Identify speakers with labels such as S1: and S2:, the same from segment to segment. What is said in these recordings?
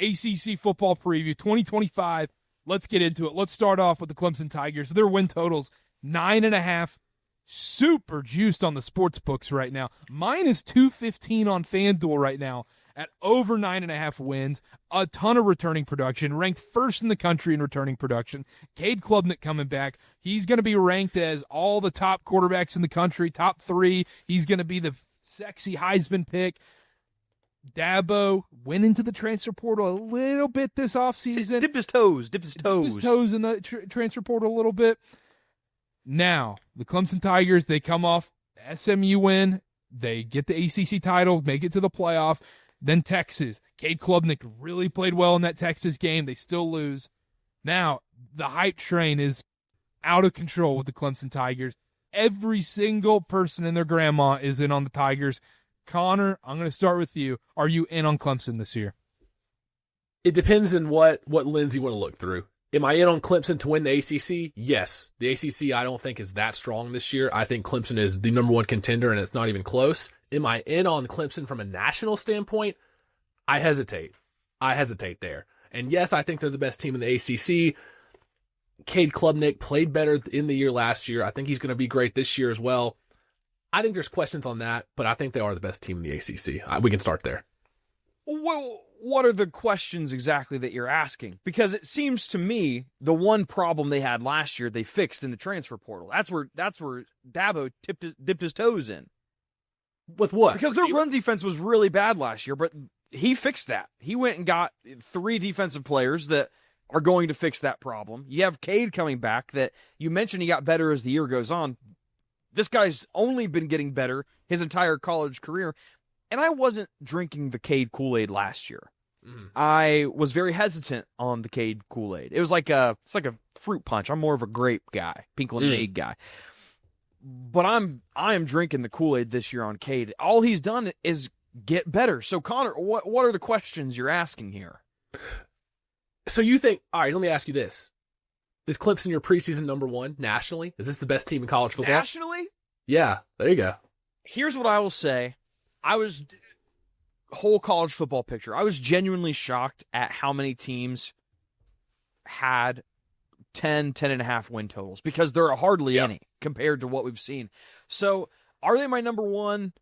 S1: ACC football preview 2025. Let's get into it. Let's start off with the Clemson Tigers. Their win totals 9.5. Super juiced on the sports books right now. Minus 215 on FanDuel right now at over 9.5 wins. A ton of returning production. Ranked first in the country in returning production. Cade Klubnik coming back. He's going to be ranked as all the top quarterbacks in the country, top 3. He's going to be the sexy Heisman pick. Dabo went into the transfer portal a little bit this offseason.
S2: Dipped his toes
S1: in the transfer portal a little bit. Now, the Clemson Tigers, they come off SMU win. They get the ACC title, make it to the playoff. Then Texas. Cade Klubnik really played well in that Texas game. They still lose. Now, the hype train is out of control with the Clemson Tigers. Every single person and their grandma is in on the Tigers. Connor, I'm going to start with you. Are you in on Clemson this year?
S3: It depends on what lens you want to look through. Am I in on Clemson to win the ACC? Yes. The ACC I don't think is that strong this year. I think Clemson is the number 1 contender, and it's not even close. Am I in on Clemson from a national standpoint? I hesitate. There. And yes, I think they're the best team in the ACC. Cade Klubnik played better in the year last year. I think he's going to be great this year as well. I think there's questions on that, but I think they are the best team in the ACC. We can start there.
S2: Well, what are the questions exactly that you're asking? Because it seems to me the one problem they had last year they fixed in the transfer portal. That's where Dabo dipped his toes in.
S3: With what?
S2: Because their run defense was really bad last year, but he fixed that. He went and got 3 defensive players that are going to fix that problem. You have Cade coming back that you mentioned he got better as the year goes on. This guy's only been getting better his entire college career. And I wasn't drinking the Cade Kool-Aid last year. I was very hesitant on the Cade Kool-Aid. It's like a fruit punch. I'm more of a grape guy, pink lemonade guy. But I am drinking the Kool-Aid this year on Cade. All he's done is get better. So Connor, what are the questions you're asking here?
S3: So you think, all right, let me ask you this. Is Clemson your preseason number 1 nationally? Is this the best team in college football?
S2: Nationally?
S3: Yeah, there you go.
S2: Here's what I will say. Whole college football picture. I was genuinely shocked at how many teams had 10.5 win totals because there are hardly any compared to what we've seen. So are they my number 1?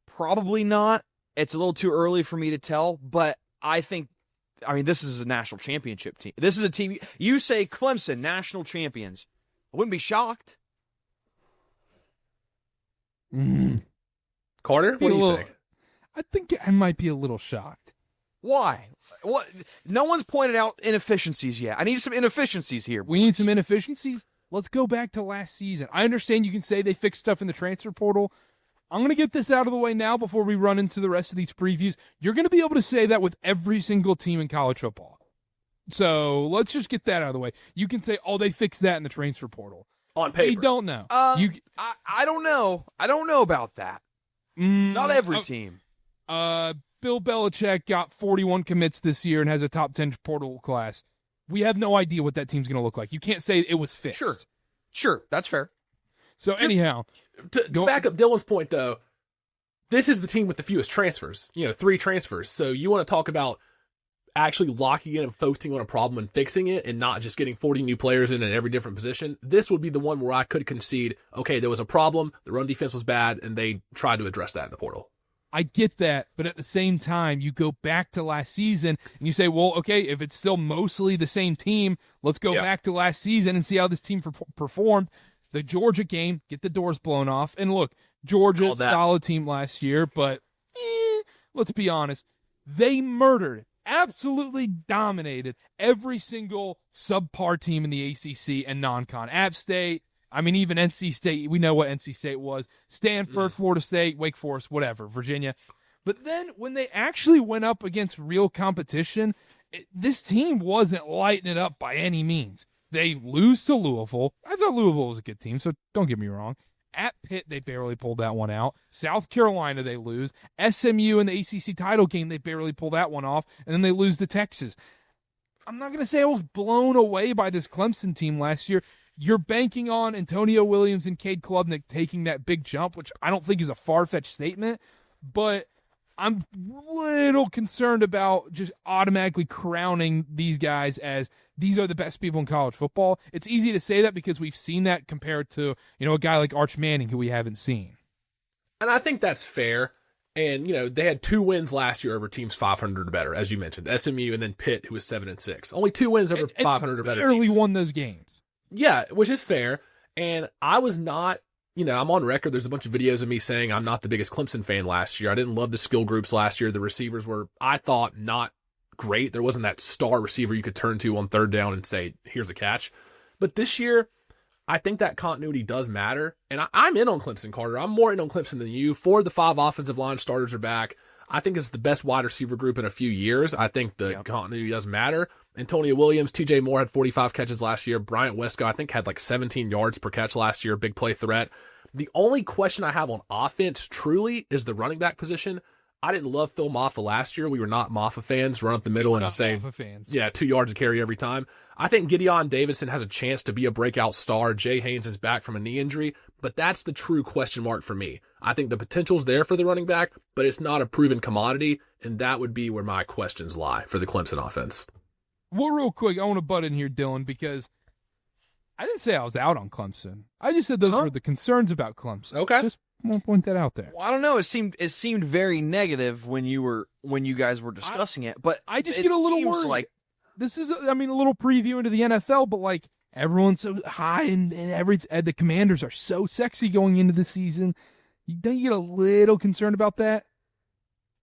S2: Probably not. It's a little too early for me to tell, but this is a national championship team. This is a team. You say Clemson, national champions. I wouldn't be shocked.
S3: Carter, what do you think?
S1: I think I might be a little shocked.
S2: Why? What? No one's pointed out inefficiencies yet. I need some inefficiencies here.
S1: We need some inefficiencies? Let's go back to last season. I understand you can say they fixed stuff in the transfer portal. I'm going to get this out of the way now before we run into the rest of these previews. You're going to be able to say that with every single team in college football. So let's just get that out of the way. You can say, they fixed that in the transfer portal.
S3: On paper.
S1: We don't know.
S2: I don't know. I don't know about that. Not every team.
S1: Bill Belichick got 41 commits this year and has a top 10 portal class. We have no idea what that team's going to look like. You can't say it was fixed.
S2: Sure. That's fair.
S1: So anyhow.
S3: To back up Dylan's point, though, this is the team with the fewest transfers. 3 transfers. So you want to talk about actually locking in and focusing on a problem and fixing it and not just getting 40 new players in at every different position. This would be the one where I could concede, okay, there was a problem, the run defense was bad, and they tried to address that in the portal.
S1: I get that, but at the same time, you go back to last season and you say, well, okay, if it's still mostly the same team, let's go back to last season and see how this team performed. The Georgia game, get the doors blown off. And look, Georgia, solid team last year, but let's be honest. They murdered, absolutely dominated every single subpar team in the ACC and non-con. App State, even NC State, we know what NC State was. Stanford, Florida State, Wake Forest, whatever, Virginia. But then when they actually went up against real competition, this team wasn't lighting it up by any means. They lose to Louisville. I thought Louisville was a good team, so don't get me wrong. At Pitt, they barely pulled that one out. South Carolina, they lose. SMU in the ACC title game, they barely pull that one off, and then they lose to Texas. I'm not going to say I was blown away by this Clemson team last year. You're banking on Antonio Williams and Cade Klubnik taking that big jump, which I don't think is a far-fetched statement, but I'm a little concerned about just automatically crowning these guys as these are the best people in college football. It's easy to say that because we've seen that compared to, a guy like Arch Manning who we haven't seen.
S3: And I think that's fair. And, they had 2 wins last year over teams 500 or better, as you mentioned. SMU and then Pitt, who was 7-6. Only 2 wins over 500 or better.
S1: Barely won those games.
S3: Yeah, which is fair. And I was not, I'm on record. There's a bunch of videos of me saying I'm not the biggest Clemson fan last year. I didn't love the skill groups last year. The receivers were, I thought, not great. There wasn't that star receiver you could turn to on third down and say, here's a catch. But this year, I think that continuity does matter. And I'm in on Clemson, Karter. I'm more in on Clemson than you. 4 of the 5 offensive line starters are back. I think it's the best wide receiver group in a few years. I think the continuity does matter. Antonio Williams, TJ Moore had 45 catches last year. Bryant Westcott, I think, had like 17 yards per catch last year. Big play threat. The only question I have on offense, truly, is the running back position. I didn't love Phil Maffa last year. We were not Maffa fans. Run up the middle and say, 2 yards a carry every time. I think Gideon Davidson has a chance to be a breakout star. Jay Haynes is back from a knee injury, but that's the true question mark for me. I think the potential's there for the running back, but it's not a proven commodity, and that would be where my questions lie for the Clemson offense.
S1: Well, real quick, I want to butt in here, Dylan, because I didn't say I was out on Clemson. I just said those were the concerns about Clemson.
S3: Okay.
S1: Just want to point that out there.
S2: Well, I don't know. It seemed very negative when you guys were discussing it, but
S1: I just get a little worried.
S2: Like
S1: this is, a little preview into the NFL, but like everyone's so high and the Commanders are so sexy going into the season. Don't you get a little concerned about that?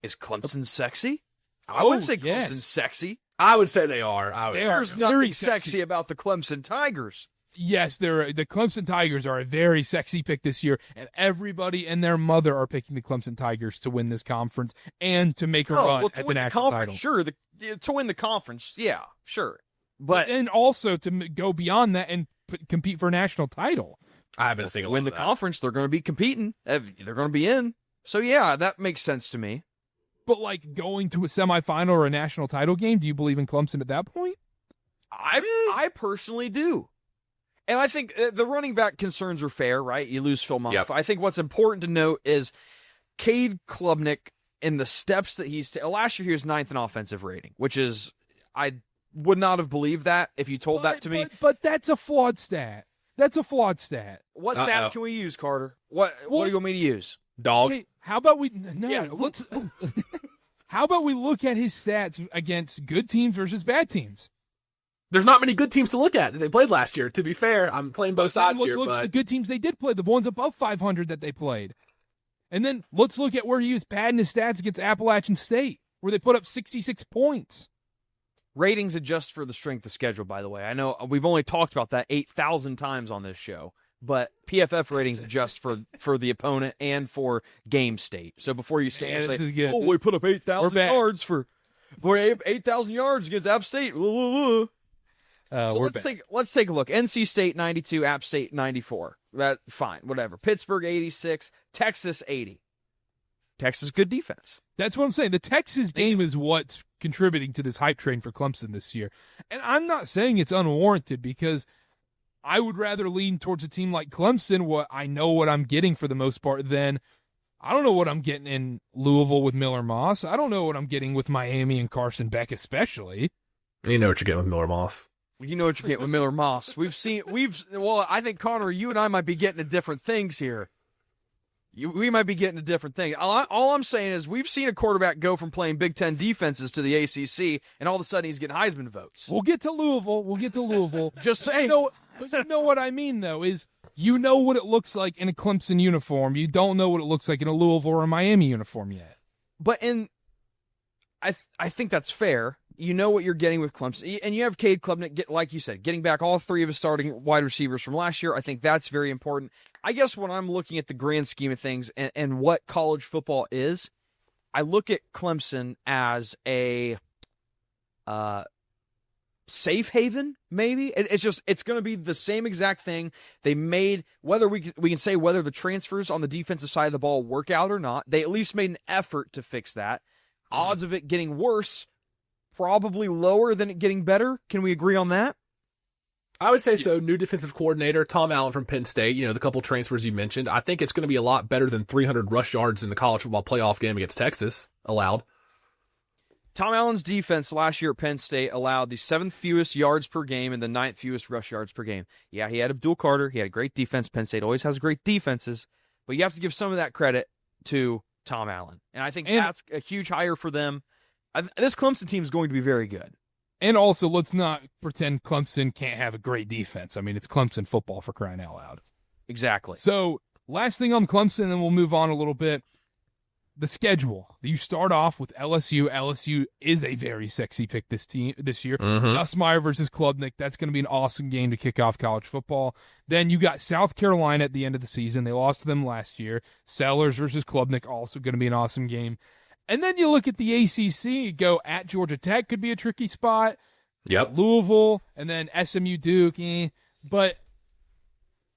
S2: Is Clemson sexy? I would say Clemson's sexy.
S3: I would say they are.
S2: There's nothing sexy about the Clemson Tigers.
S1: Yes, the Clemson Tigers are a very sexy pick this year, and everybody and their mother are picking the Clemson Tigers to win this conference and to make a run at the national title.
S2: Sure, to win the conference, yeah, sure. But
S1: and also to go beyond that and compete for a national title.
S3: I haven't seen
S2: win the conference, they're going to be competing. They're going to be in. So yeah, that makes sense to me.
S1: But like going to a semifinal or a national title game, do you believe in Clemson at that point?
S2: I personally do. And I think the running back concerns are fair, right? You lose Phil Maffa. Yep. I think what's important to note is Cade Klubnik and the steps that he's last year he was 9th in offensive rating, which is I would not have believed that if you told that to me.
S1: But that's a flawed stat. What
S2: stats can we use, Karter? What do you want me to use?
S3: Dog.
S1: Hey, how about we how about we look at his stats against good teams versus bad teams?
S3: There's not many good teams to look at that they played last year. To be fair, I'm playing both sides here.
S1: Look
S3: but
S1: at the good teams they did play, the ones above 500 that they played. And then let's look at where he was padding his stats against Appalachian State, where they put up 66 points.
S2: Ratings adjust for the strength of schedule, by the way. I know we've only talked about that 8,000 times on this show, but PFF ratings adjust for the opponent and for game state. So before you say, we put up 8,000 yards for 8,000 yards against App State. Let's take a look. NC State 92, App State 94. Fine, whatever. Pittsburgh 86, Texas 80. Texas good defense.
S1: That's what I'm saying. The Texas game is what's contributing to this hype train for Clemson this year. And I'm not saying it's unwarranted because I would rather lean towards a team like Clemson, I know what I'm getting for the most part, than I don't know what I'm getting in Louisville with Miller Moss. I don't know what I'm getting with Miami and Carson Beck especially.
S3: You know what you're getting with Miller Moss.
S2: You know what you're getting with Miller Moss. I think, Connor, you and I might be getting to different things here. We might be getting to different things. All I'm saying is we've seen a quarterback go from playing Big Ten defenses to the ACC, and all of a sudden he's getting Heisman votes.
S1: We'll get to Louisville.
S2: Just saying.
S1: You know what I mean, though, is you know what it looks like in a Clemson uniform. You don't know what it looks like in a Louisville or a Miami uniform yet.
S2: But I think that's fair. You know what you're getting with Clemson. And you have Cade Klubnik, like you said, getting back all 3 of his starting wide receivers from last year. I think that's very important. I guess when I'm looking at the grand scheme of things and what college football is, I look at Clemson as a safe haven, maybe. It's going to be the same exact thing. They made, whether we can say whether the transfers on the defensive side of the ball work out or not, they at least made an effort to fix that. Odds of it getting worse, probably lower than it getting better. Can we agree on that?
S3: I would say so. New defensive coordinator, Tom Allen from Penn State, the couple transfers you mentioned. I think it's going to be a lot better than 300 rush yards in the college football playoff game against Texas allowed.
S2: Tom Allen's defense last year at Penn State allowed the 7th fewest yards per game and the 9th fewest rush yards per game. Yeah, he had Abdul Karter. He had a great defense. Penn State always has great defenses, but you have to give some of that credit to Tom Allen. And I think that's a huge hire for them. This Clemson team is going to be very good.
S1: And also, let's not pretend Clemson can't have a great defense. I mean, it's Clemson football, for crying out loud.
S2: Exactly.
S1: So, last thing on Clemson, and then we'll move on a little bit. The schedule. You start off with LSU. LSU is a very sexy pick this year. Nussmeier versus Klubnik. That's going to be an awesome game to kick off college football. Then you got South Carolina at the end of the season. They lost to them last year. Sellers versus Klubnik, also going to be an awesome game. And then you look at the ACC, go at Georgia Tech, could be a tricky spot.
S3: Yep.
S1: Louisville, and then SMU Duke. But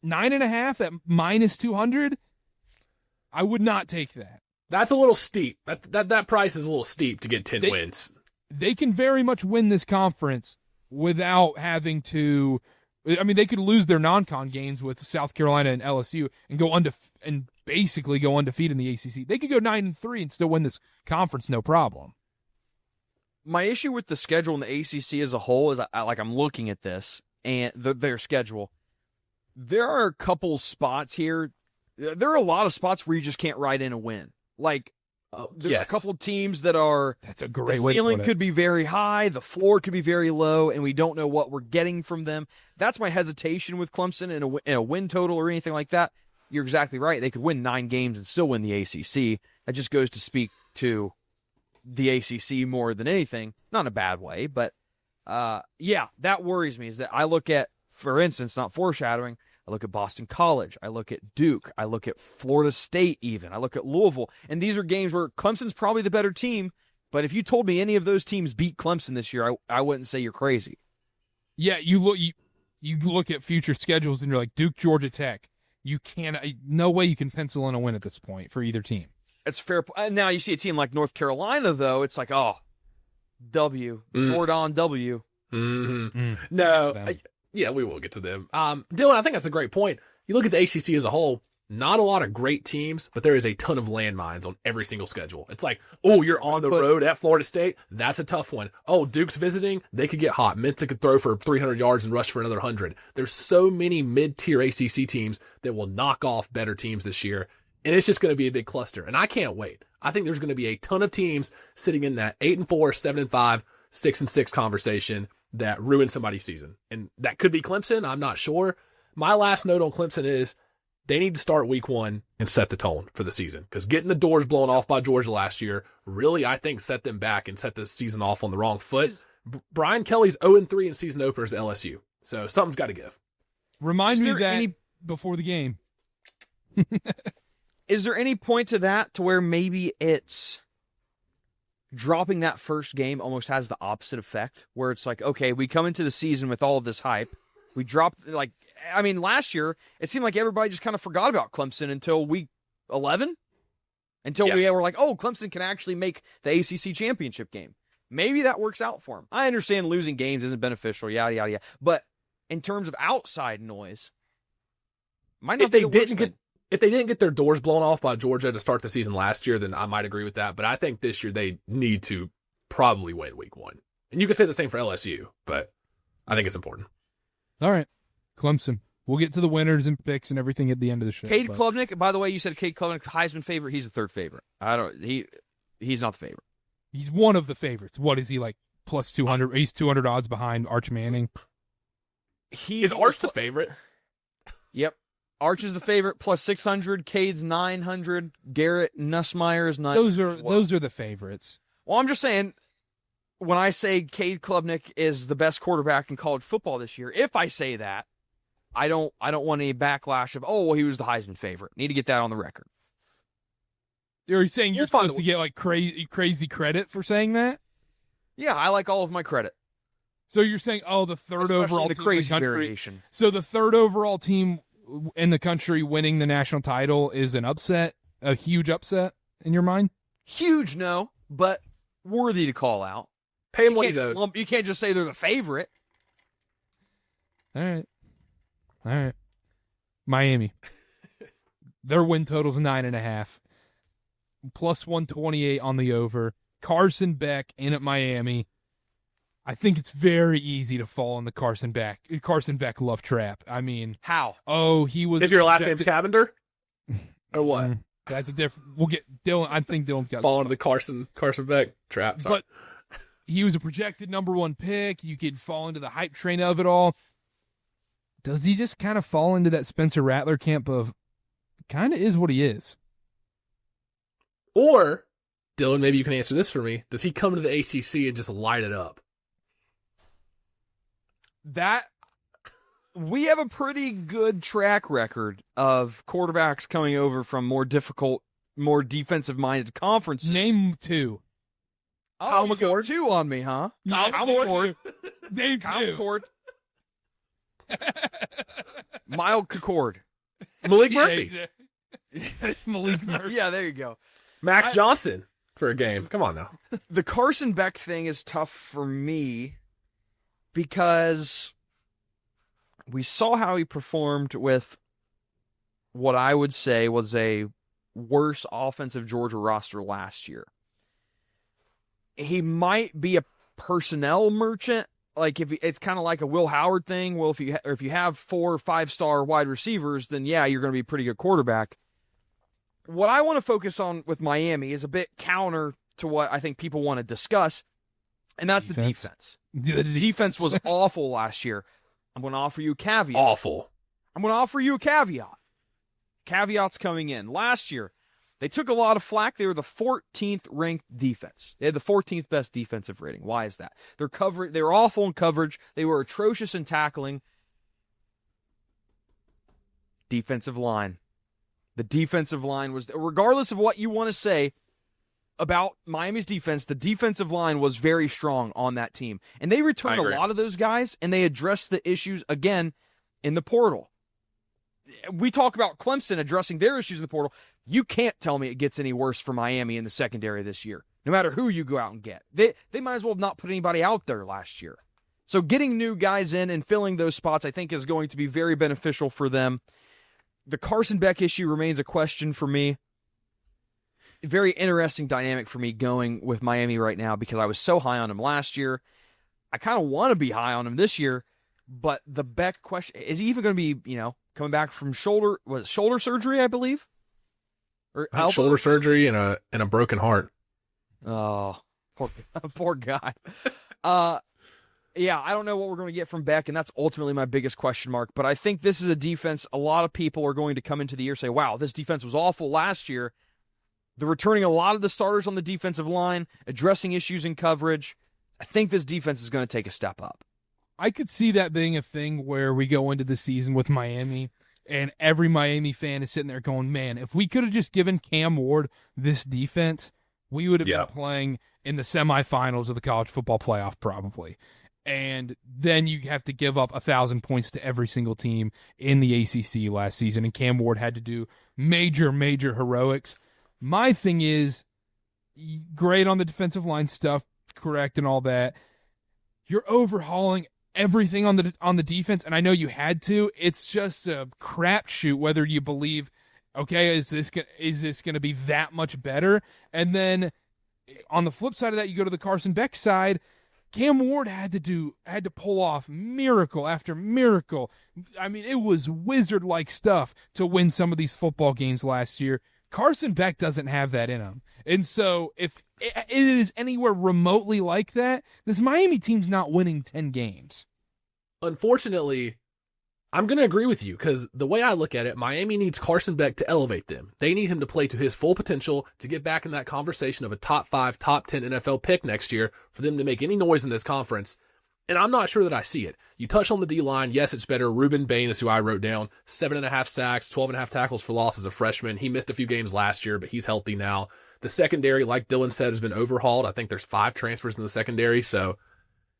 S1: 9.5 at minus 200, I would not take that.
S3: That's a little steep. That price is a little steep to get 10 wins.
S1: They can very much win this conference without having to. I mean, they could lose their non-con games with South Carolina and LSU and go basically go undefeated in the ACC. They could go 9-3 and still win this conference, no problem.
S2: My issue with the schedule in the ACC as a whole is, I'm looking at this and their schedule. There are a couple spots here. There are a lot of spots where you just can't write in a win. There are a couple teams that are.
S1: That's a great
S2: the
S1: way. The
S2: ceiling could be very high, the floor could be very low, and we don't know what we're getting from them. That's my hesitation with Clemson in a win total or anything like that. You're exactly right. They could win 9 games and still win the ACC. That just goes to speak to the ACC more than anything. Not in a bad way, but that worries me. Is that I look at, for instance, not foreshadowing. I look at Boston College. I look at Duke. I look at Florida State even. I look at Louisville. And these are games where Clemson's probably the better team. But if you told me any of those teams beat Clemson this year, I wouldn't say you're crazy.
S1: Yeah, you look at future schedules and you're like, Duke, Georgia Tech. You can't. No way you can pencil in a win at this point for either team.
S2: It's fair. Now you see a team like North Carolina, though. It's like, Jordan W.
S3: Mm-hmm. No. Yeah, we will get to them. Dylan, I think that's a great point. You look at the ACC as a whole, not a lot of great teams, but there is a ton of landmines on every single schedule. It's like, you're on the road at Florida State. That's a tough one. Duke's visiting. They could get hot. Mensa could throw for 300 yards and rush for another 100. There's so many mid-tier ACC teams that will knock off better teams this year, and it's just going to be a big cluster, and I can't wait. I think there's going to be a ton of teams sitting in that 8-4, 7-5, 6-6 conversation that ruined somebody's season. And that could be Clemson. I'm not sure. My last note on Clemson is they need to start week 1 and set the tone for the season. Because getting the doors blown off by Georgia last year really, I think, set them back and set the season off on the wrong foot. Brian Kelly's 0-3 in season openers at LSU. So something's got to give.
S1: Remind me that before the game.
S2: Is there any point to that to where maybe it's dropping that first game almost has the opposite effect, where it's like, okay, we come into the season with all of this hype. We drop, last year, it seemed like everybody just kind of forgot about Clemson until week 11. We were like, Clemson can actually make the ACC championship game. Maybe that works out for them. I understand losing games isn't beneficial, yada, yada, yada. But in terms of outside noise, might not be the worst thing.
S3: If they didn't get their doors blown off by Georgia to start the season last year, then I might agree with that. But I think this year they need to probably win week 1. And you can say the same for LSU, but I think it's important.
S1: All right. Clemson. We'll get to the winners and picks and everything at the end of the show.
S2: Cade Klubnik, by the way, you said Cade Klubnik, Heisman favorite. He's the 3rd favorite. He's not the favorite.
S1: He's one of the favorites. What is he, like, plus 200? He's 200 odds behind Arch Manning.
S3: Is Arch the favorite?
S2: Yep. Arch is the favorite, plus 600. Cade's 900. Garrett Nussmeier is 900.
S1: Those are the favorites.
S2: Well, I'm just saying, when I say Cade Klubnik is the best quarterback in college football this year, if I say that, I don't want any backlash of, he was the Heisman favorite. Need to get that on the record.
S1: Are you saying you're supposed to get like crazy credit for saying that?
S2: Yeah, I like all of my credit.
S1: So you're saying, the third overall
S2: the
S1: team
S2: crazy
S1: in the country.
S2: variation.
S1: So the third overall team in the country winning the national title is an upset, a huge upset in your mind?
S2: Huge, no, but worthy to call out.
S3: Pay him what he's owed.
S2: You can't just say they're the favorite.
S1: All right. Miami. Their win total's 9.5. Plus 128 on the over. Carson Beck in at Miami. I think it's very easy to fall in the Carson Beck love trap. I mean,
S2: how?
S1: Oh, he was.
S3: If your last name's Cavender, or what?
S1: That's a different. We'll get Dylan. I think Dylan's got
S3: fall into the Carson Beck trap. Sorry.
S1: But he was a projected number 1 pick. You could fall into the hype train of it all. Does he just kind of fall into that Spencer Rattler camp of kind of is what he is?
S3: Or, Dylan, maybe you can answer this for me. Does he come to the ACC and just light it up?
S2: That we have a pretty good track record of quarterbacks coming over from more difficult, more defensive-minded conferences.
S1: Name 2.
S2: Oh, you got 2 on me, huh?
S1: Kyle McCord. Name 2.
S2: Kyle McCord. Mild Concord.
S3: Malik Murphy.
S1: Malik Murphy.
S2: Yeah, there you go.
S3: Max Johnson for a game. Come on now.
S2: The Carson Beck thing is tough for me because we saw how he performed with what I would say was a worse offensive Georgia roster last year. He might be a personnel merchant. Like if it's kind of like a Will Howard thing. Well, if you have 4 or 5-star wide receivers, then yeah, you're going to be a pretty good quarterback. What I want to focus on with Miami is a bit counter to what I think people want to discuss, and that's the defense. The defense was awful last year. I'm going to offer you a caveat.
S3: Awful.
S2: I'm going to offer you a caveat. Caveats coming in. Last year, they took a lot of flack. They were the 14th ranked defense. They had the 14th best defensive rating. Why is that? They were awful in coverage. They were atrocious in tackling. Defensive line. The defensive line was, regardless of what you want to say about Miami's defense, the defensive line was very strong on that team. And they returned a lot of those guys, and they addressed the issues, again, in the portal. We talk about Clemson addressing their issues in the portal. You can't tell me it gets any worse for Miami in the secondary this year, no matter who you go out and get. They might as well have not put anybody out there last year. So getting new guys in and filling those spots, I think, is going to be very beneficial for them. The Carson Beck issue remains a question for me. Very interesting dynamic for me going with Miami right now because I was so high on him last year. I kind of want to be high on him this year, but the Beck question, is he even going to be, coming back from shoulder surgery, I believe? Or
S3: shoulder surgery and a broken heart.
S2: Oh, poor guy. Yeah, I don't know what we're going to get from Beck, and that's ultimately my biggest question mark. But I think this is a defense a lot of people are going to come into the year and say, wow, this defense was awful last year. They're returning a lot of the starters on the defensive line, addressing issues in coverage. I think this defense is going to take a step up.
S1: I could see that being a thing where we go into the season with Miami, and every Miami fan is sitting there going, man, if we could have just given Cam Ward this defense, we would have been playing in the semifinals of the college football playoff probably. And then you have to give up 1,000 points to every single team in the ACC last season, and Cam Ward had to do major, major heroics. My thing is, great on the defensive line stuff, correct, and all that. You're overhauling everything on the defense, and I know you had to. It's just a crapshoot whether you believe, okay, is this going to be that much better? And then on the flip side of that, you go to the Carson Beck side. Cam Ward had to pull off miracle after miracle. I mean, it was wizard-like stuff to win some of these football games last year. Carson Beck doesn't have that in him. And so if it is anywhere remotely like that, this Miami team's not winning 10 games.
S3: Unfortunately, I'm going to agree with you because the way I look at it, Miami needs Carson Beck to elevate them. They need him to play to his full potential to get back in that conversation of a top 5, top 10 NFL pick next year for them to make any noise in this conference. And I'm not sure that I see it. You touch on the D-line. Yes, it's better. Ruben Bain is who I wrote down. 7.5 sacks, 12.5 tackles for loss as a freshman. He missed a few games last year, but he's healthy now. The secondary, like Dylan said, has been overhauled. I think there's 5 transfers in the secondary. So,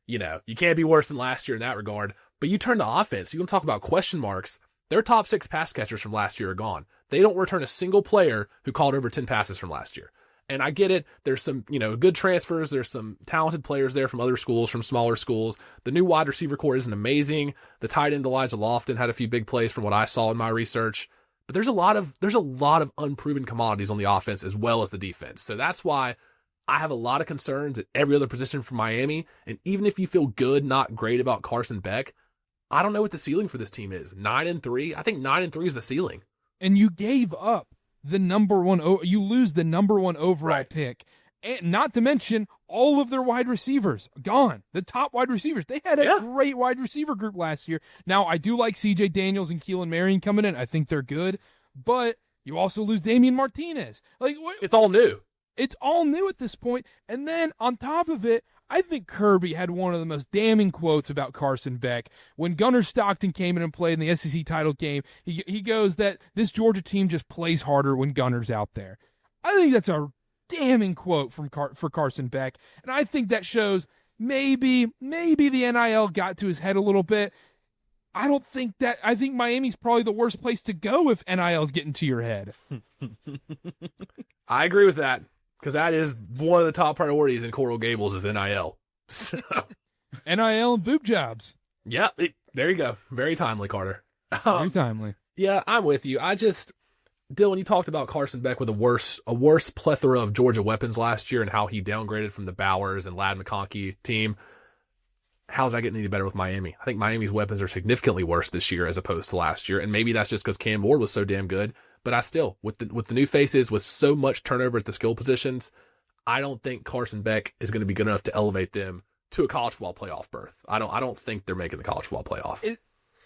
S3: you can't be worse than last year in that regard. But you turn to offense. You want to talk about question marks. Their top 6 pass catchers from last year are gone. They don't return a single player who caught over 10 passes from last year. And I get it. There's some, good transfers. There's some talented players there from other schools, from smaller schools. The new wide receiver core isn't amazing. The tight end Elijah Lofton had a few big plays from what I saw in my research. But there's a lot of unproven commodities on the offense as well as the defense. So that's why I have a lot of concerns at every other position for Miami. And even if you feel good, not great about Carson Beck, I don't know what the ceiling for this team is. 9-3. I think 9-3 is the ceiling.
S1: And you gave up you lose the number one overall pick, and not to mention all of their wide receivers gone. The top wide receivers. They had a great wide receiver group last year. Now, I do like C.J. Daniels and Keelan Marion coming in. I think they're good, but you also lose Damian Martinez.
S3: It's all new.
S1: It's all new at this point. And then on top of it, I think Kirby had one of the most damning quotes about Carson Beck. When Gunnar Stockton came in and played in the SEC title game, he goes that this Georgia team just plays harder when Gunnar's out there. I think that's a damning quote for Carson Beck, and I think that shows maybe the NIL got to his head a little bit. I think Miami's probably the worst place to go if NIL's getting to your head.
S3: I agree with that. Because that is one of the top priorities in Coral Gables is NIL. So.
S1: NIL and boob jobs.
S3: Yeah, there you go. Very timely, Karter.
S1: Very timely.
S3: Yeah, I'm with you. Dylan, you talked about Carson Beck with a worse plethora of Georgia weapons last year and how he downgraded from the Bowers and Ladd McConkey team. How's that getting any better with Miami? I think Miami's weapons are significantly worse this year as opposed to last year, and maybe that's just because Cam Ward was so damn good. But with the new faces, with so much turnover at the skill positions, I don't think Carson Beck is going to be good enough to elevate them to a college football playoff berth. I don't think they're making the college football playoff.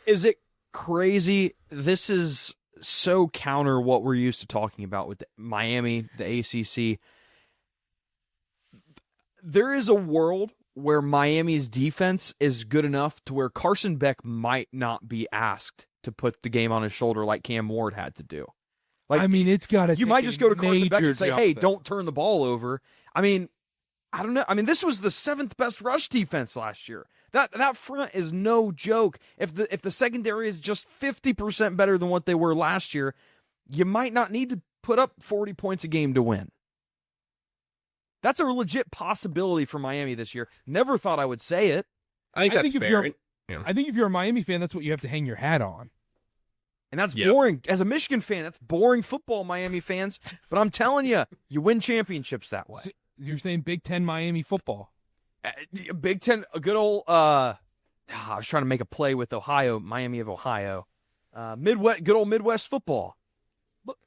S2: Is it crazy? This is so counter what we're used to talking about with Miami, the ACC. There is a world where Miami's defense is good enough to where Carson Beck might not be asked to put the game on his shoulder like Cam Ward had to do.
S1: It's got to.
S2: You might just go to Carson Beck and say, "Hey,
S1: though.
S2: Don't turn the ball over." I don't know. This was the 7th best rush defense last year. That front is no joke. If the secondary is just 50% better than what they were last year, you might not need to put up 40 points a game to win. That's a legit possibility for Miami this year. Never thought I would say it.
S3: I think that's fair.
S1: I think if you're a Miami fan, that's what you have to hang your hat on.
S2: And that's boring. As a Michigan fan, that's boring football, Miami fans. But I'm telling you, you win championships that way.
S1: So you're saying Big Ten Miami football?
S2: Big Ten, a good old. I was trying to make a play with Ohio, Miami of Ohio. Good old Midwest football.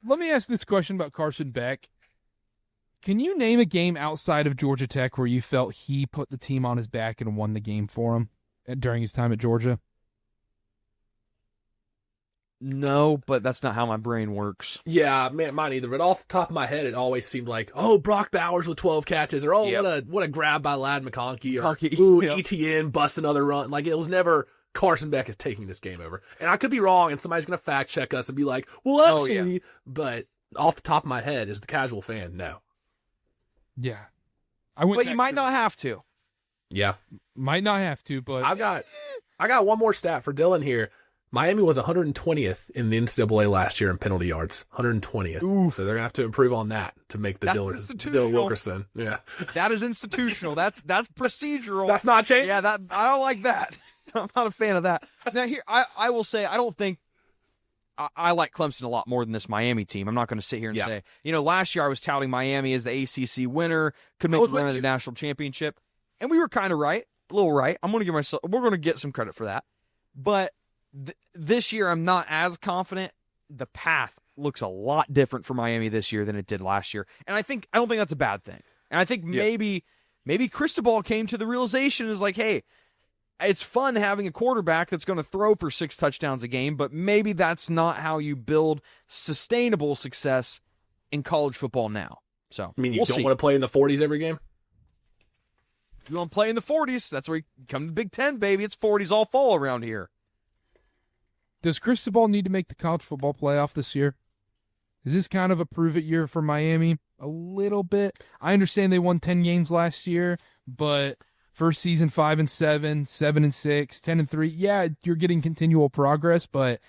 S1: Let me ask this question about Carson Beck. Can you name a game outside of Georgia Tech where you felt he put the team on his back and won the game for him during his time at Georgia?
S2: No, but that's not how my brain works.
S3: Yeah, man, mine either. But off the top of my head, it always seemed like, Brock Bowers with 12 catches, or what a grab by Ladd McConkey, or ETN bust another run. It was never Carson Beck is taking this game over. And I could be wrong, and somebody's going to fact check us and be like, well, actually, but off the top of my head, as the casual fan, no.
S1: Yeah,
S2: but you might not have to.
S3: Yeah,
S1: might not have to. But
S3: I got one more stat for Dylan here. Miami was 120th in the NCAA last year in penalty yards. 120th.
S2: Ooh.
S3: So they're gonna have to improve on that to make the Dylan Wilkerson. Yeah,
S2: that is institutional. That's procedural.
S3: That's not changing.
S2: Yeah, I don't like that. I'm not a fan of that. Now here, I will say I don't think. I like Clemson a lot more than this Miami team. I'm not going to sit here and say, last year I was touting Miami as the ACC winner, could make the run of the national championship, and we were kind of right, a little right. We're going to get some credit for that. But this year I'm not as confident. The path looks a lot different for Miami this year than it did last year, and I don't think that's a bad thing. And I think maybe Cristobal came to the realization is like, hey, it's fun having a quarterback that's going to throw for 6 touchdowns a game, but maybe that's not how you build sustainable success in college football now. So
S3: you don't want to play in the 40s every game?
S2: You want to play in the 40s? That's where you come to the Big Ten, baby. It's 40s all fall around here.
S1: Does Cristobal need to make the college football playoff this year? Is this kind of a prove-it year for Miami? A little bit. I understand they won 10 games last year, but first season 5-7, 7-6, 10-3. Yeah, you're getting continual progress, but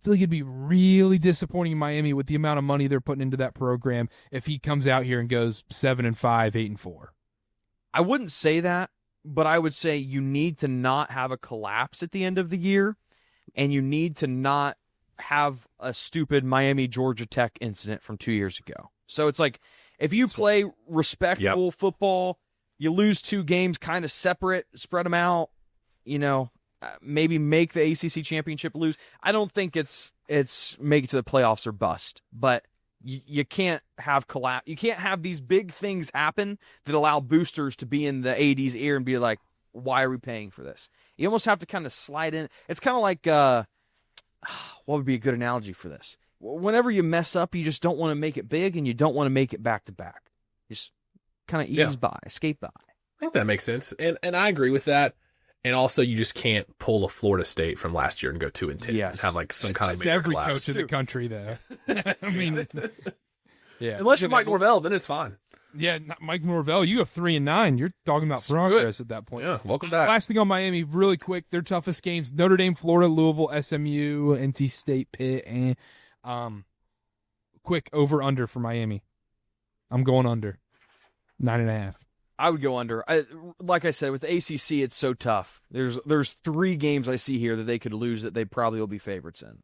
S1: feel like it'd be really disappointing in Miami with the amount of money they're putting into that program if he comes out here and goes 7-5, 8-4.
S2: I wouldn't say that, but I would say you need to not have a collapse at the end of the year, and you need to not have a stupid Miami Georgia Tech incident from 2 years ago. So it's like, if you play respectable football, you lose 2 games kind of separate, spread them out, maybe make the ACC championship lose. I don't think it's make it to the playoffs or bust, but you can't have collapse. You can't have these big things happen that allow boosters to be in the AD's ear and be like, why are we paying for this? You almost have to kind of slide in. It's kind of like, what would be a good analogy for this? Whenever you mess up, you just don't want to make it big, and you don't want to make it back to back. Just kind of ease by, skate by.
S3: I think that makes sense, and I agree with that. And also, you just can't pull a Florida State from last year and go 2-10 and have like some kind of major
S1: every
S3: collapse.
S1: coach in the country, though. I mean, yeah.
S3: Unless you're Mike Norvell, then it's fine.
S1: Yeah, not Mike Norvell. You have 3-9. You're talking about progress at that point.
S3: Yeah, welcome back.
S1: Last thing on Miami, really quick. Their toughest games: Notre Dame, Florida, Louisville, SMU, NC State, Pitt, and quick over/under for Miami. I'm going under 9.5.
S2: I would go under. Like I said, with the ACC, it's so tough. There's 3 games I see here that they could lose that they probably will be favorites in.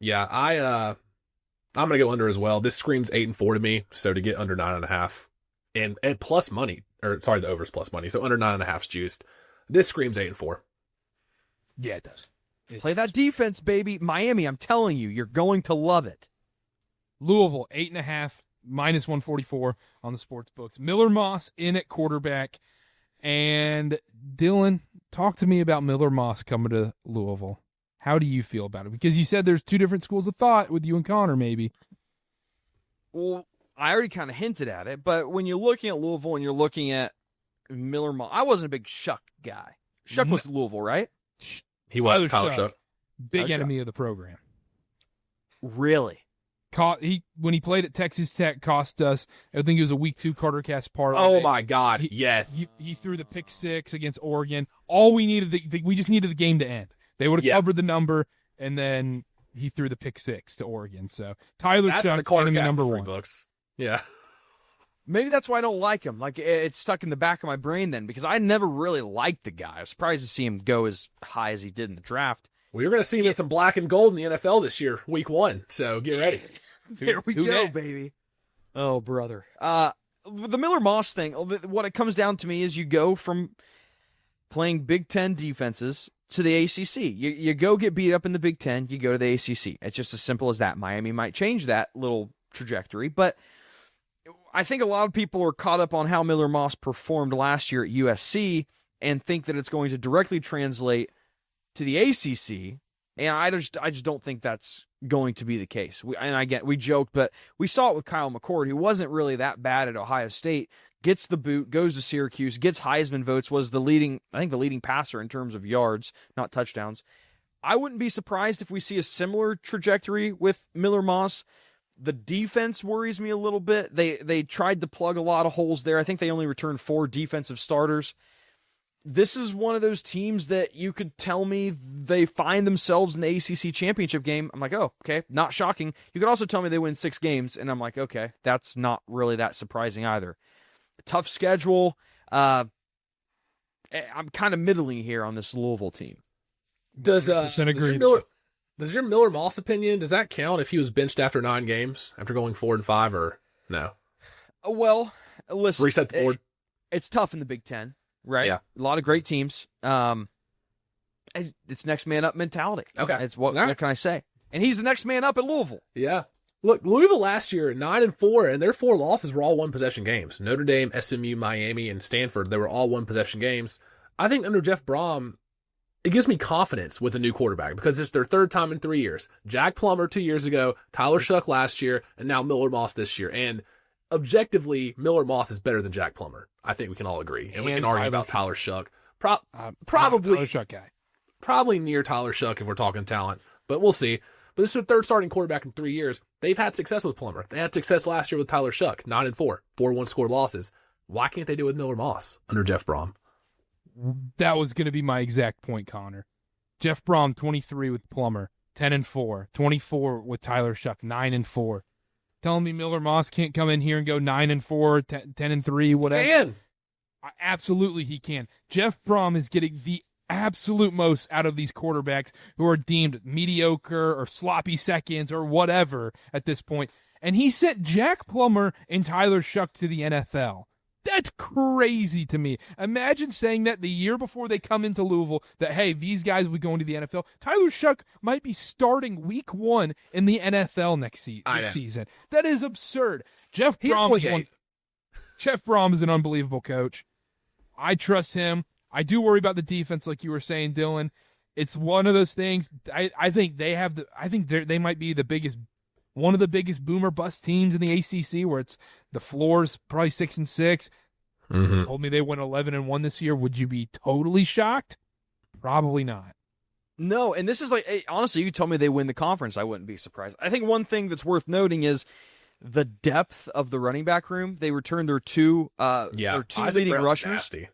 S3: Yeah, I'm gonna go under as well. This screams 8-4 to me. So to get under 9.5 and plus money, or sorry, the over's plus money. So under 9.5's juiced. This screams 8-4.
S1: Yeah, it does.
S2: Play that defense, baby. Miami, I'm telling you, you're going to love it.
S1: Louisville 8.5. Minus 144 on the sports books. Miller Moss in at quarterback. And Dylan, talk to me about Miller Moss coming to Louisville. How do you feel about it? Because you said there's 2 different schools of thought with you and Connor, maybe.
S2: Well, I already kind of hinted at it, but when you're looking at Louisville and you're looking at Miller Moss, I wasn't a big Shuck guy. Shuck was Louisville, right?
S3: He was Tyler Shuck.
S1: Big enemy of the program.
S2: Really?
S1: When he played at Texas Tech, cost us, I think it was a week 2 KarterKast parlay.
S3: Oh my God! Yes,
S1: he threw the pick 6 against Oregon. All we needed, we just needed the game to end. They would have covered the number, and then he threw the pick 6 to Oregon. So Tyler Shuck, enemy number 1.
S3: Books. Yeah,
S2: maybe that's why I don't like him. Like, it's stuck in the back of my brain then, because I never really liked the guy. I was surprised to see him go as high as he did in the draft.
S3: Well, you're going to see him in some black and gold in the NFL this year, week 1. So get ready.
S2: There we go, baby. Oh, brother. The Miller Moss thing, what it comes down to me is you go from playing Big Ten defenses to the ACC. You go get beat up in the Big Ten, you go to the ACC. It's just as simple as that. Miami might change that little trajectory, but I think a lot of people are caught up on how Miller Moss performed last year at USC and think that it's going to directly translate to the ACC, and I just don't think that's going to be the case. We joked, but we saw it with Kyle McCord, who wasn't really that bad at Ohio State, gets the boot, goes to Syracuse, gets Heisman votes, was the leading passer in terms of yards, not touchdowns. I wouldn't be surprised if we see a similar trajectory with Miller Moss. The defense worries me a little bit. They tried to plug a lot of holes there. I think they only returned 4 defensive starters. This is one of those teams that you could tell me they find themselves in the ACC championship game. I'm like, oh, okay, not shocking. You could also tell me they win 6 games, and I'm like, okay, that's not really that surprising either. Tough schedule. I'm kind of middling here on this Louisville team.
S3: Does your Miller Moss opinion, does that count if he was benched after 9 games, after going 4-5, or no?
S2: Well, listen.
S3: Reset the board.
S2: It's tough in the Big Ten. Right. Yeah. A lot of great teams. It's next man up mentality.
S3: Okay.
S2: It's what can I say? And he's the next man up at Louisville.
S3: Yeah. Look, Louisville last year 9-4, and their 4 losses were all 1-possession games. Notre Dame, SMU, Miami, and Stanford, they were all 1-possession games. I think under Jeff Brom, it gives me confidence with a new quarterback because it's their 3rd time in 3 years. Jack Plummer 2 years ago, Tyler Shuck last year, and now Miller Moss this year. And objectively, Miller Moss is better than Jack Plummer. I think we can all agree. And we can argue about Tyler Shuck. Probably
S1: Tyler Shuck guy.
S3: Probably near Tyler Shuck if we're talking talent, but we'll see. But this is their 3rd starting quarterback in 3 years. They've had success with Plummer. They had success last year with Tyler Shuck, 9-4, 4 1-score losses. Why can't they do it with Miller Moss under Jeff Brom?
S1: That was going to be my exact point, Connor. Jeff Brom, 23 with Plummer, 10-4, 24 with Tyler Shuck, 9-4. Telling me Miller Moss can't come in here and go 9-4, 10-3, whatever.
S3: Can.
S1: Absolutely, he can. Jeff Brom is getting the absolute most out of these quarterbacks who are deemed mediocre or sloppy seconds or whatever at this point. And he sent Jack Plummer and Tyler Shuck to the NFL. That's crazy to me. Imagine saying that the year before they come into Louisville that, hey, these guys will be going to the NFL. Tyler Shuck might be starting week 1 in the NFL next season. That is absurd. Jeff Brom is an unbelievable coach. I trust him. I do worry about the defense, like you were saying, Dylan. It's one of those things. I think they might be one of the biggest boomer bust teams in the ACC, where it's the floor's probably 6-6.
S3: Mm-hmm.
S1: Told me they went 11-1 this year. Would you be totally shocked? Probably not.
S2: No, and this is like, honestly, you told me they win the conference, I wouldn't be surprised. I think one thing that's worth noting is the depth of the running back room. They returned their two leading rushers.
S3: Nasty.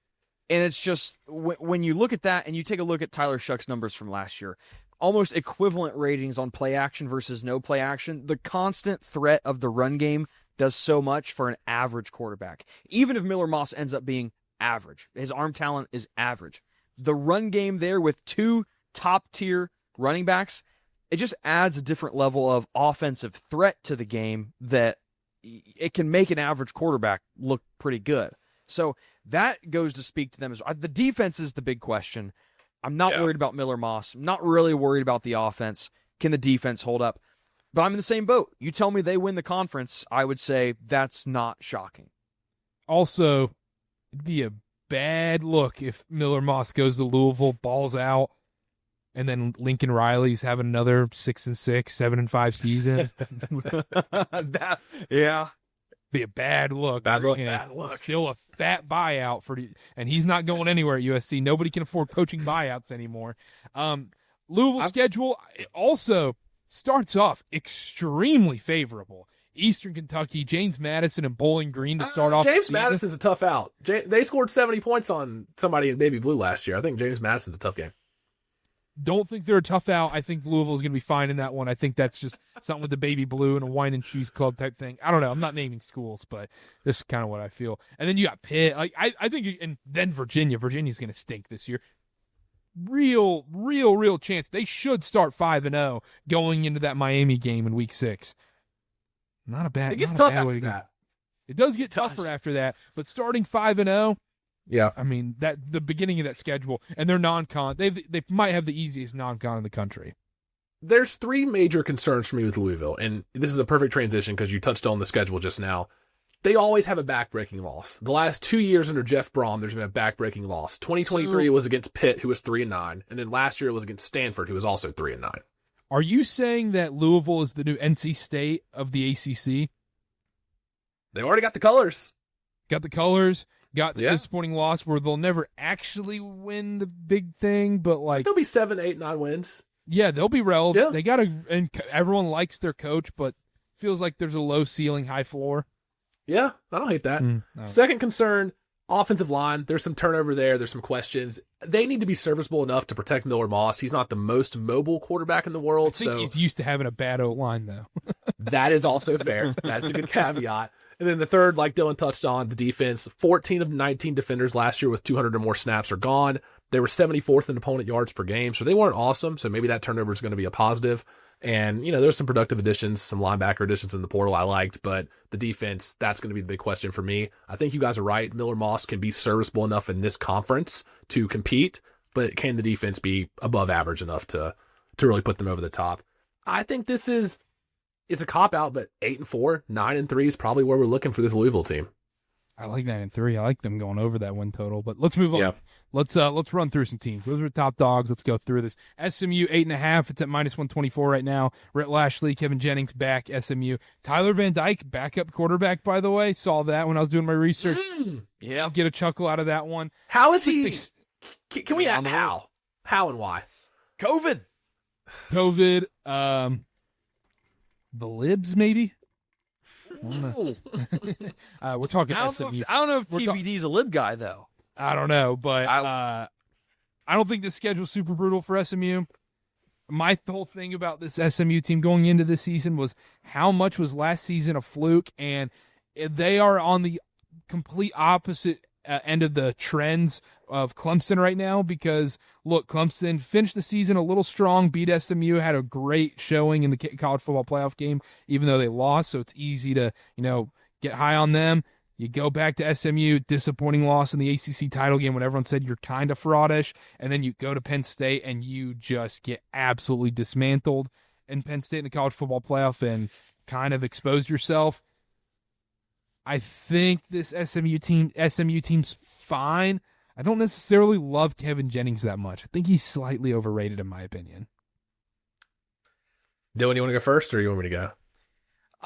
S2: And it's just, when you look at that and you take a look at Tyler Shuck's numbers from last year, almost equivalent ratings on play action versus no play action. The constant threat of the run game does so much for an average quarterback. Even if Miller Moss ends up being average, his arm talent is average. The run game there with 2 top-tier running backs, it just adds a different level of offensive threat to the game that it can make an average quarterback look pretty good. So that goes to speak to them as well. The defense is the big question. I'm not worried about Miller Moss. I'm not really worried about the offense. Can the defense hold up? But I'm in the same boat. You tell me they win the conference, I would say that's not shocking.
S1: Also, it'd be a bad look if Miller Moss goes to Louisville, balls out, and then Lincoln Riley's having another 6-6, 7-5 season. Be a bad look.
S3: Bad look.
S1: Still a fat buyout and he's not going anywhere at USC. Nobody can afford coaching buyouts anymore. Louisville schedule also starts off extremely favorable. Eastern Kentucky, James Madison, and Bowling Green to start off.
S3: James Madison's a tough out. They scored 70 points on somebody in Baby Blue last year. I think James Madison's a tough game.
S1: Don't think they're a tough out. I think Louisville's going to be fine in that one. I think that's just something with the Baby Blue and a wine and cheese club type thing. I don't know. I'm not naming schools, but this is kind of what I feel. And then you got Pitt. I think, and then Virginia. Virginia's going to stink this year. Real chance. They should start 5-0 going into that Miami game in week 6. Not a bad.
S3: It gets tough after that.
S1: It does get tougher after that, but starting 5-0.
S3: Yeah,
S1: I mean that the beginning of that schedule, and they're non-con. They might have the easiest non-con in the country.
S3: There's 3 major concerns for me with Louisville, and this is a perfect transition because you touched on the schedule just now. They always have a back-breaking loss. The last 2 years under Jeff Brom, there's been a back-breaking loss. 2023 was against Pitt, who was 3-9, and then last year it was against Stanford, who was also 3-9.
S1: Are you saying that Louisville is the new NC State of the ACC?
S3: They already got the colors.
S1: Got the colors. Got the disappointing loss where they'll never actually win the big thing, but
S3: they'll be 7, 8, 9 wins.
S1: Yeah, they'll be relevant.
S3: Yeah.
S1: They and everyone likes their coach, but feels like there's a low ceiling, high floor.
S3: Yeah, I don't hate that.
S1: No.
S3: Second concern, offensive line. There's some turnover there. There's some questions. They need to be serviceable enough to protect Miller Moss. He's not the most mobile quarterback in the world.
S1: I think he's used to having a bad O-line, though.
S3: That is also fair. That's a good caveat. And then the third, like Dylan touched on, the defense. 14 of 19 defenders last year with 200 or more snaps are gone. They were 74th in opponent yards per game, so they weren't awesome. So maybe that turnover is going to be a positive. And, there's some productive additions, some linebacker additions in the portal I liked, but the defense, that's going to be the big question for me. I think you guys are right. Miller Moss can be serviceable enough in this conference to compete, but can the defense be above average enough to really put them over the top? I think it's a cop-out, but 8-4, 9-3 is probably where we're looking for this Louisville team.
S1: I like 9-3. I like them going over that win total. But let's move on.
S3: Yeah.
S1: Let's run through some teams. Those are top dogs. Let's go through this. SMU 8.5. It's at -124 right now. Rhett Lashley, Kevin Jennings back. SMU. Tyler Van Dyke, backup quarterback. By the way, saw that when I was doing my research.
S2: Yeah,
S1: get a chuckle out of that one.
S3: How is he? Can we ask how? How and why?
S2: COVID.
S1: The libs, maybe? We're talking SMU.
S2: I don't know if TBD's a lib guy, though.
S1: I don't know, but I don't think the schedule's super brutal for SMU. My whole thing about this SMU team going into this season was how much was last season a fluke, and they are on the complete opposite end of the trends of Clemson right now because, look, Clemson finished the season a little strong, beat SMU, had a great showing in the college football playoff game, even though they lost, so it's easy to, get high on them. You go back to SMU, disappointing loss in the ACC title game when everyone said you're kind of fraudish, and then you go to Penn State and you just get absolutely dismantled in Penn State in the college football playoff and kind of exposed yourself. I think this SMU team's fine. I don't necessarily love Kevin Jennings that much. I think he's slightly overrated in my opinion.
S3: Dylan, you want to go first or you want me to go?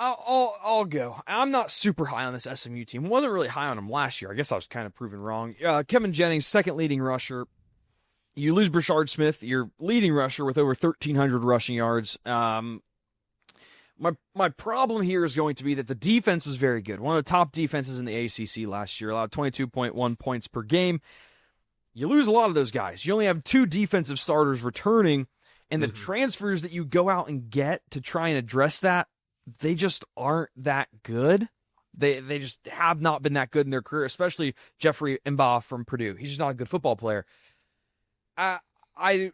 S2: I'll go. I'm not super high on this SMU team. Wasn't really high on them last year. I guess I was kind of proven wrong. Kevin Jennings, second leading rusher. You lose Brashard Smith, your leading rusher with over 1,300 rushing yards. My problem here is going to be that the defense was very good. One of the top defenses in the ACC last year, allowed 22.1 points per game. You lose a lot of those guys. You only have 2 defensive starters returning, and the transfers that you go out and get to try and address that, they just aren't that good. They just have not been that good in their career, especially Jeffrey Mba from Purdue. He's just not a good football player.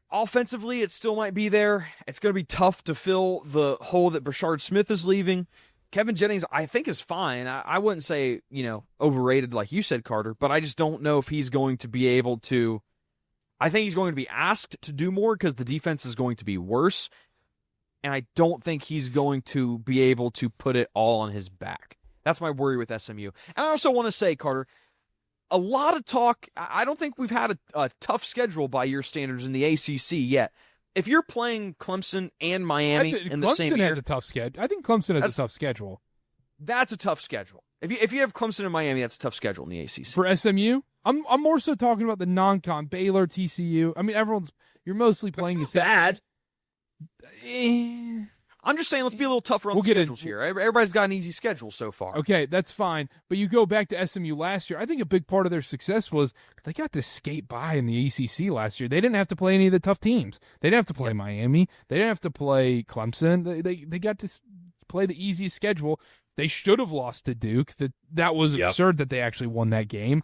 S2: Offensively, it still might be there. It's going to be tough to fill the hole that Brashard Smith is leaving. Kevin Jennings, I think, is fine. I wouldn't say, overrated like you said, Karter, but I just don't know if he's going to be able to. I think he's going to be asked to do more because the defense is going to be worse, and I don't think he's going to be able to put it all on his back. That's my worry with SMU. And I also want to say, Karter, a lot of talk. I don't think we've had a tough schedule by your standards in the ACC yet. If you're playing Clemson and Miami in the same year,
S1: Clemson has a tough schedule. I think Clemson has a tough schedule.
S2: That's a tough schedule. If you have Clemson and Miami, that's a tough schedule in the ACC.
S1: For SMU, I'm more so talking about the non-con Baylor, TCU. I mean, you're mostly playing
S3: it's bad.
S2: I'm just saying, let's be a little tougher on the schedules here. Everybody's got an easy schedule so far.
S1: Okay, that's fine. But you go back to SMU last year. I think a big part of their success was they got to skate by in the ACC last year. They didn't have to play any of the tough teams. They didn't have to play Miami. They didn't have to play Clemson. They got to play the easiest schedule. They should have lost to Duke. That was absurd that they actually won that game.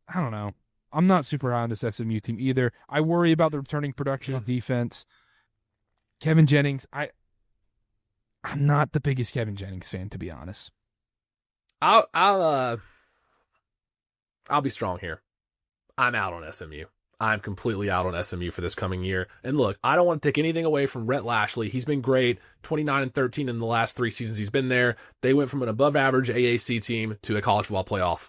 S1: I don't know. I'm not super high on this SMU team either. I worry about the returning production of defense. Kevin Jennings, I'm not the biggest Kevin Jennings fan, to be honest.
S3: I'll be strong here. I'm out on SMU. I'm completely out on SMU for this coming year. And look, I don't want to take anything away from Rhett Lashley. He's been great. 29-13 in the last 3 seasons he's been there. They went from an above-average AAC team to a college football playoff.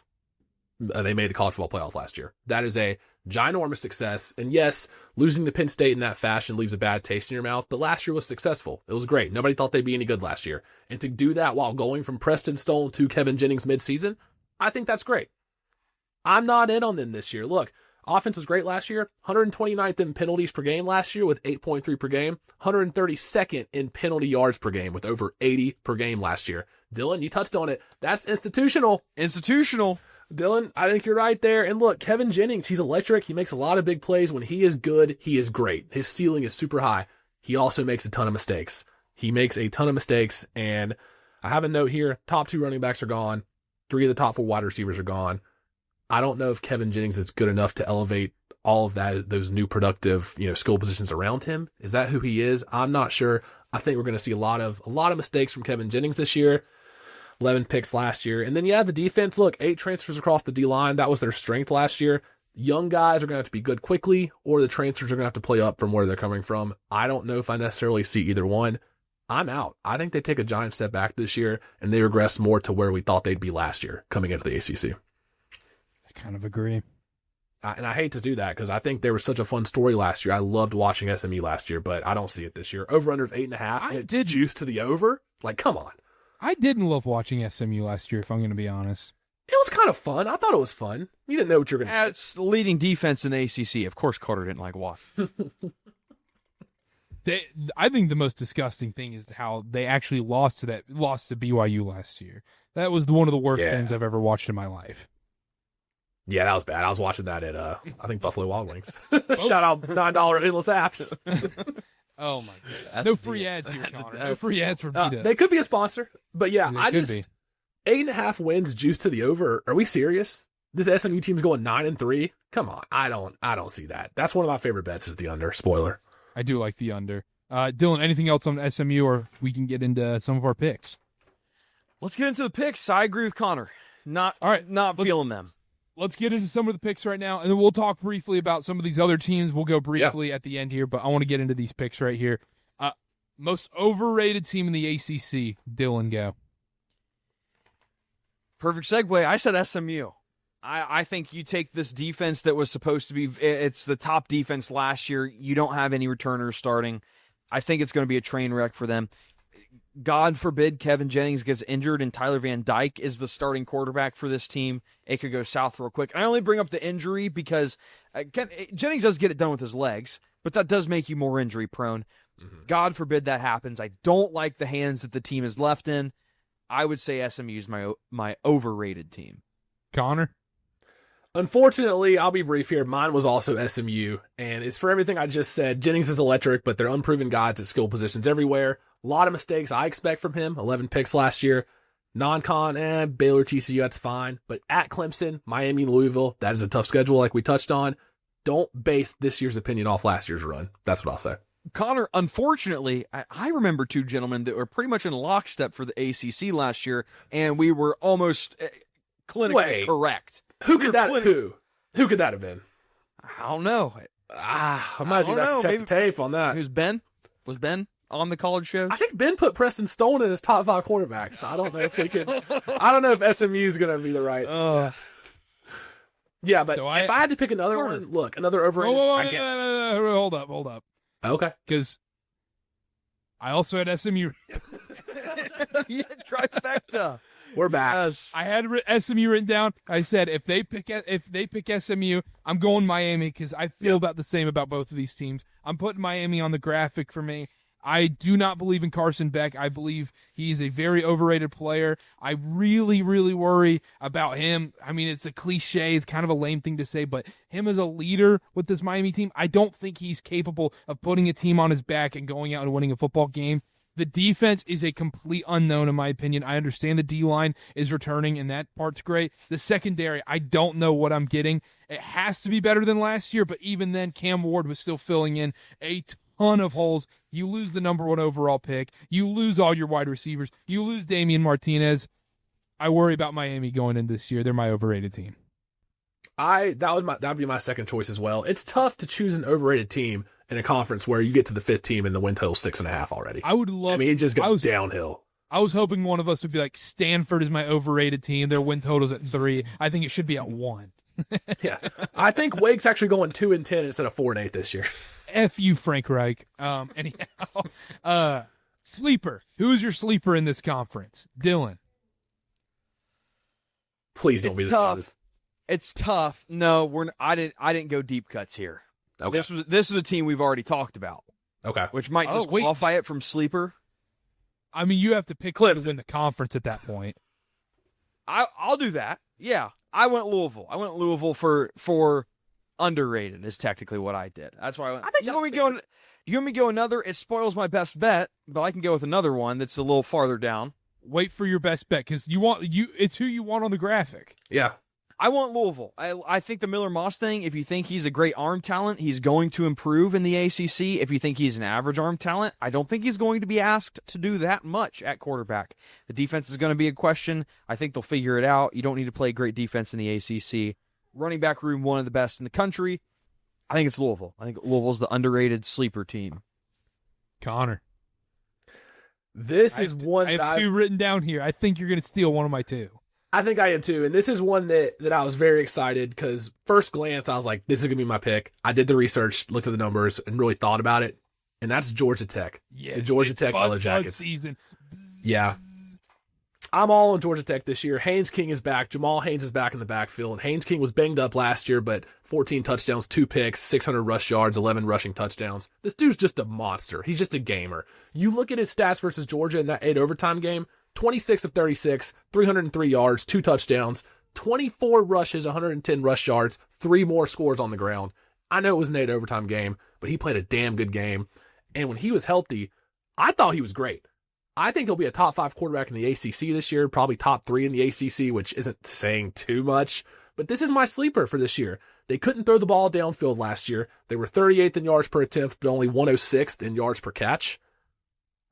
S3: They made the college football playoff last year. That is a ginormous success. And yes, losing to Penn State in that fashion leaves a bad taste in your mouth, but last year was successful. It was great. Nobody thought they'd be any good last year. And to do that while going from Preston Stone to Kevin Jennings midseason, I think that's great. I'm not in on them this year. Look, offense was great last year. 129th in penalties per game last year with 8.3 per game. 132nd in penalty yards per game with over 80 per game last year. Dylan, you touched on it. That's institutional. Dylan, I think you're right there. And look, Kevin Jennings, he's electric. He makes a lot of big plays. When he is good, he is great. His ceiling is super high. He also makes a ton of mistakes. And I have a note here. Top 2 running backs are gone. 3 of the top 4 wide receivers are gone. I don't know if Kevin Jennings is good enough to elevate all of those new productive, skill positions around him. Is that who he is? I'm not sure. I think we're going to see a lot of mistakes from Kevin Jennings this year. 11 picks last year. And then, the defense, look, 8 transfers across the D-line. That was their strength last year. Young guys are going to have to be good quickly, or the transfers are going to have to play up from where they're coming from. I don't know if I necessarily see either one. I'm out. I think they take a giant step back this year, and they regress more to where we thought they'd be last year coming into the ACC.
S1: I kind of agree.
S3: And I hate to do that because I think they were such a fun story last year. I loved watching SMU last year, but I don't see it this year. Over-under is 8.5.
S1: I did
S3: juice to the over. Like, come on.
S1: I didn't love watching SMU last year, if I'm going to be honest.
S3: It was kind of fun. I thought it was fun. You didn't know what you were going to do.
S2: It's the leading defense in the ACC. Of course, Karter didn't like watching.
S1: I think the most disgusting thing is how they actually lost to BYU last year. That was one of the worst games I've ever watched in my life.
S3: Yeah, that was bad. I was watching that at, I think, Buffalo Wild Wings. Shout out $9 endless apps.
S1: Oh, my God. No free ads here, Connor. No free ads for Vita.
S3: They could be a sponsor. But, yeah,
S1: They
S3: I
S1: could
S3: just...
S1: be.
S3: 8.5 wins juiced to the over. Are we serious? This SMU team's going 9-3. Come on, I don't see that. That's one of my favorite bets is the under. Spoiler.
S1: I do like the under. Dylan, anything else on SMU, or we can get into some of our picks?
S2: Let's get into the picks. I agree with Connor. Not feeling them.
S1: Let's get into some of the picks right now, and then we'll talk briefly about some of these other teams. We'll go briefly at the end here, but I want to get into these picks right here. Most overrated team in the ACC, Dylan, go.
S2: Perfect segue. I said SMU. I think you take this defense that was supposed to be, it's the top defense last year. You don't have any returners starting. I think it's going to be a train wreck for them. God forbid Kevin Jennings gets injured and Tyler Van Dyke is the starting quarterback for this team. It could go south real quick. I only bring up the injury because Jennings does get it done with his legs, but that does make you more injury prone. Mm-hmm. God forbid that happens. I don't like the hands that the team is left in. I would say SMU is my overrated team.
S1: Connor?
S3: Unfortunately, I'll be brief here. Mine was also SMU, and it's for everything I just said. Jennings is electric, but they're unproven guys at skill positions everywhere. A lot of mistakes I expect from him. 11 picks last year. Non-con, Baylor, TCU, that's fine. But at Clemson, Miami, Louisville, that is a tough schedule like we touched on. Don't base this year's opinion off last year's run. That's what I'll say.
S2: Connor, unfortunately, I remember two gentlemen that were pretty much in lockstep for the ACC last year, and we were almost clinically correct.
S3: Who could that have been?
S2: I don't know.
S3: I imagine you have to check the tape on that.
S2: Who's Ben? Was Ben on the college show?
S3: I think Ben put Preston Stone in his top 5 quarterbacks. I don't know if we can. I don't know if SMU is going to be the right. Yeah, but if I had to pick another one, look, another overrated.
S1: Hold up.
S3: Okay.
S1: Because I also had SMU.
S2: Yeah, trifecta.
S3: We're back.
S2: Yes.
S1: I had SMU written down. I said if they pick SMU, I'm going Miami because I feel about the same about both of these teams. I'm putting Miami on the graphic for me. I do not believe in Carson Beck. I believe he's a very overrated player. I really, really worry about him. I mean, it's a cliche. It's kind of a lame thing to say, but him as a leader with this Miami team, I don't think he's capable of putting a team on his back and going out and winning a football game. The defense is a complete unknown, in my opinion. I understand the D-line is returning, and that part's great. The secondary, I don't know what I'm getting. It has to be better than last year, but even then, Cam Ward was still filling in a ton of holes. You lose the number 1 overall pick. You lose all your wide receivers. You lose Damian Martinez. I worry about Miami going into this year. They're my overrated team.
S3: That'd be my second choice as well. It's tough to choose an overrated team in a conference where you get to the 5th team and the win total's 6.5 already. It just goes downhill.
S1: I was hoping one of us would be like, Stanford is my overrated team. Their win total's at 3. I think it should be at 1.
S3: Yeah. I think Wake's actually going 2-10 instead of 4-8 this year.
S1: F you, Frank Reich. Anyhow, sleeper. Who is your sleeper in this conference? Dylan.
S3: Please don't be
S2: tough. It's tough. No, I didn't go deep cuts here.
S3: Okay.
S2: This is a team we've already talked about.
S3: Okay.
S2: Which might disqualify it from sleeper.
S1: I mean, you have to pick Clemson in the conference at that point.
S2: I'll do that. Yeah. I went Louisville. For underrated is technically what I did. That's why I went. You want me to go another? It spoils my best bet, but I can go with another one that's a little farther down.
S1: Wait for your best bet because it's who you want on the graphic.
S3: Yeah.
S2: I want Louisville. I think the Miller Moss thing, if you think he's a great arm talent, he's going to improve in the ACC. If you think he's an average arm talent, I don't think he's going to be asked to do that much at quarterback. The defense is going to be a question. I think they'll figure it out. You don't need to play great defense in the ACC. Running back room, one of the best in the country. I think it's Louisville. I think Louisville's the underrated sleeper team.
S1: Connor.
S3: This is one
S1: I have 2 written down here. I think you're going to steal one of my 2.
S3: I think I am too. And this is one that I was very excited because first glance, I was like, this is going to be my pick. I did the research, looked at the numbers, and really thought about it. And that's Georgia Tech.
S1: Yeah,
S3: the Georgia Tech Yellow Jackets.
S1: Season.
S3: Yeah. I'm all on Georgia Tech this year. Haynes King is back. Jamal Haynes is back in the backfield. Haynes King was banged up last year, but 14 touchdowns, 2 picks, 600 rush yards, 11 rushing touchdowns. This dude's just a monster. He's just a gamer. You look at his stats versus Georgia in that 8 overtime game, 26 of 36, 303 yards, 2 touchdowns, 24 rushes, 110 rush yards, 3 more scores on the ground. I know it was an 8 overtime game, but he played a damn good game. And when he was healthy, I thought he was great. I think he'll be a top 5 quarterback in the ACC this year, probably top 3 in the ACC, which isn't saying too much. But this is my sleeper for this year. They couldn't throw the ball downfield last year. They were 38th in yards per attempt, but only 106th in yards per catch.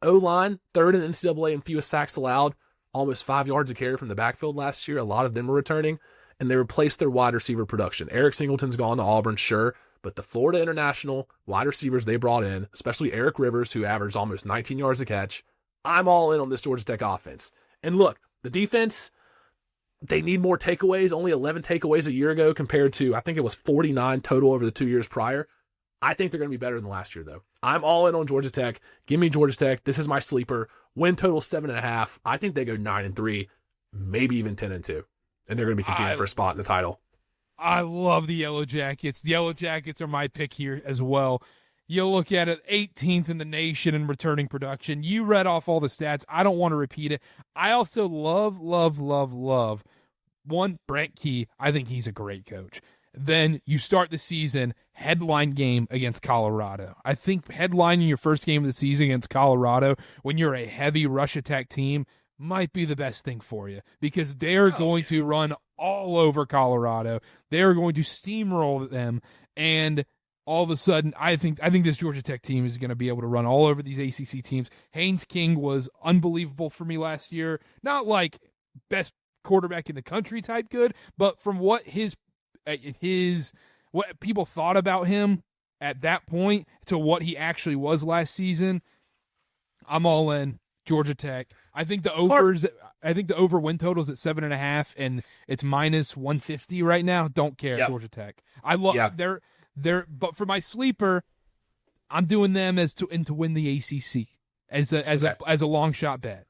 S3: O-line, 3rd in NCAA in fewest sacks allowed, almost 5 yards a carry from the backfield last year. A lot of them were returning, and they replaced their wide receiver production. Eric Singleton's gone to Auburn, sure, but the Florida International wide receivers they brought in, especially Eric Rivers, who averaged almost 19 yards a catch, I'm all in on this Georgia Tech offense. And look, the defense, they need more takeaways, only 11 takeaways a year ago compared to, I think it was 49 total over the 2 years prior. I think they're going to be better than last year, though. I'm all in on Georgia Tech. Give me Georgia Tech. This is my sleeper. Win total 7.5. I think they go 9-3, maybe even 10-2. And they're going to be competing for a spot in the title.
S1: I love the Yellow Jackets. The Yellow Jackets are my pick here as well. You look at it, 18th in the nation in returning production. You read off all the stats. I don't want to repeat it. I also love one, Brent Key. I think he's a great coach. Then you start the season, headline game against Colorado. I think headlining your first game of the season against Colorado when you're a heavy rush attack team might be the best thing for you because they're going to run all over Colorado. They're going to steamroll them, and all of a sudden, I think this Georgia Tech team is going to be able to run all over these ACC teams. Haynes King was unbelievable for me last year. Not like best quarterback in the country type good, but from what what people thought about him at that point to what he actually was last season, I'm all in Georgia Tech. I think the over win total is at 7.5, and it's minus 150 right now. Don't care, Georgia Tech. I love they're but for my sleeper, I'm doing them to win the ACC as a long shot bet.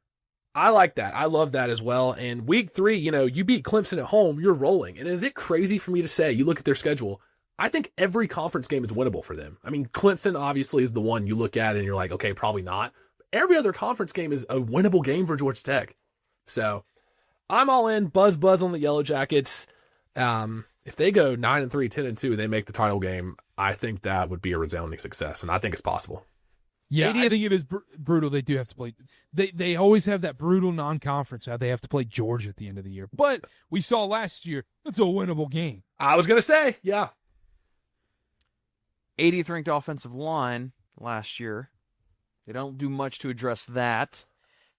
S3: I like that. I love that as well. And week 3, you beat Clemson at home, you're rolling. And is it crazy for me to say, you look at their schedule, I think every conference game is winnable for them. I mean, Clemson obviously is the one you look at and you're like, okay, probably not. Every other conference game is a winnable game for Georgia Tech. So I'm all in. Buzz on the Yellow Jackets. If they go 9-3, 10-2, and they make the title game, I think that would be a resounding success. And I think it's possible.
S1: Yeah, I think it is brutal. They do have to play. They always have that brutal non-conference how they have to play Georgia at the end of the year. But we saw last year, it's a winnable game.
S3: I was going to say, yeah.
S2: 80th ranked offensive line last year. They don't do much to address that.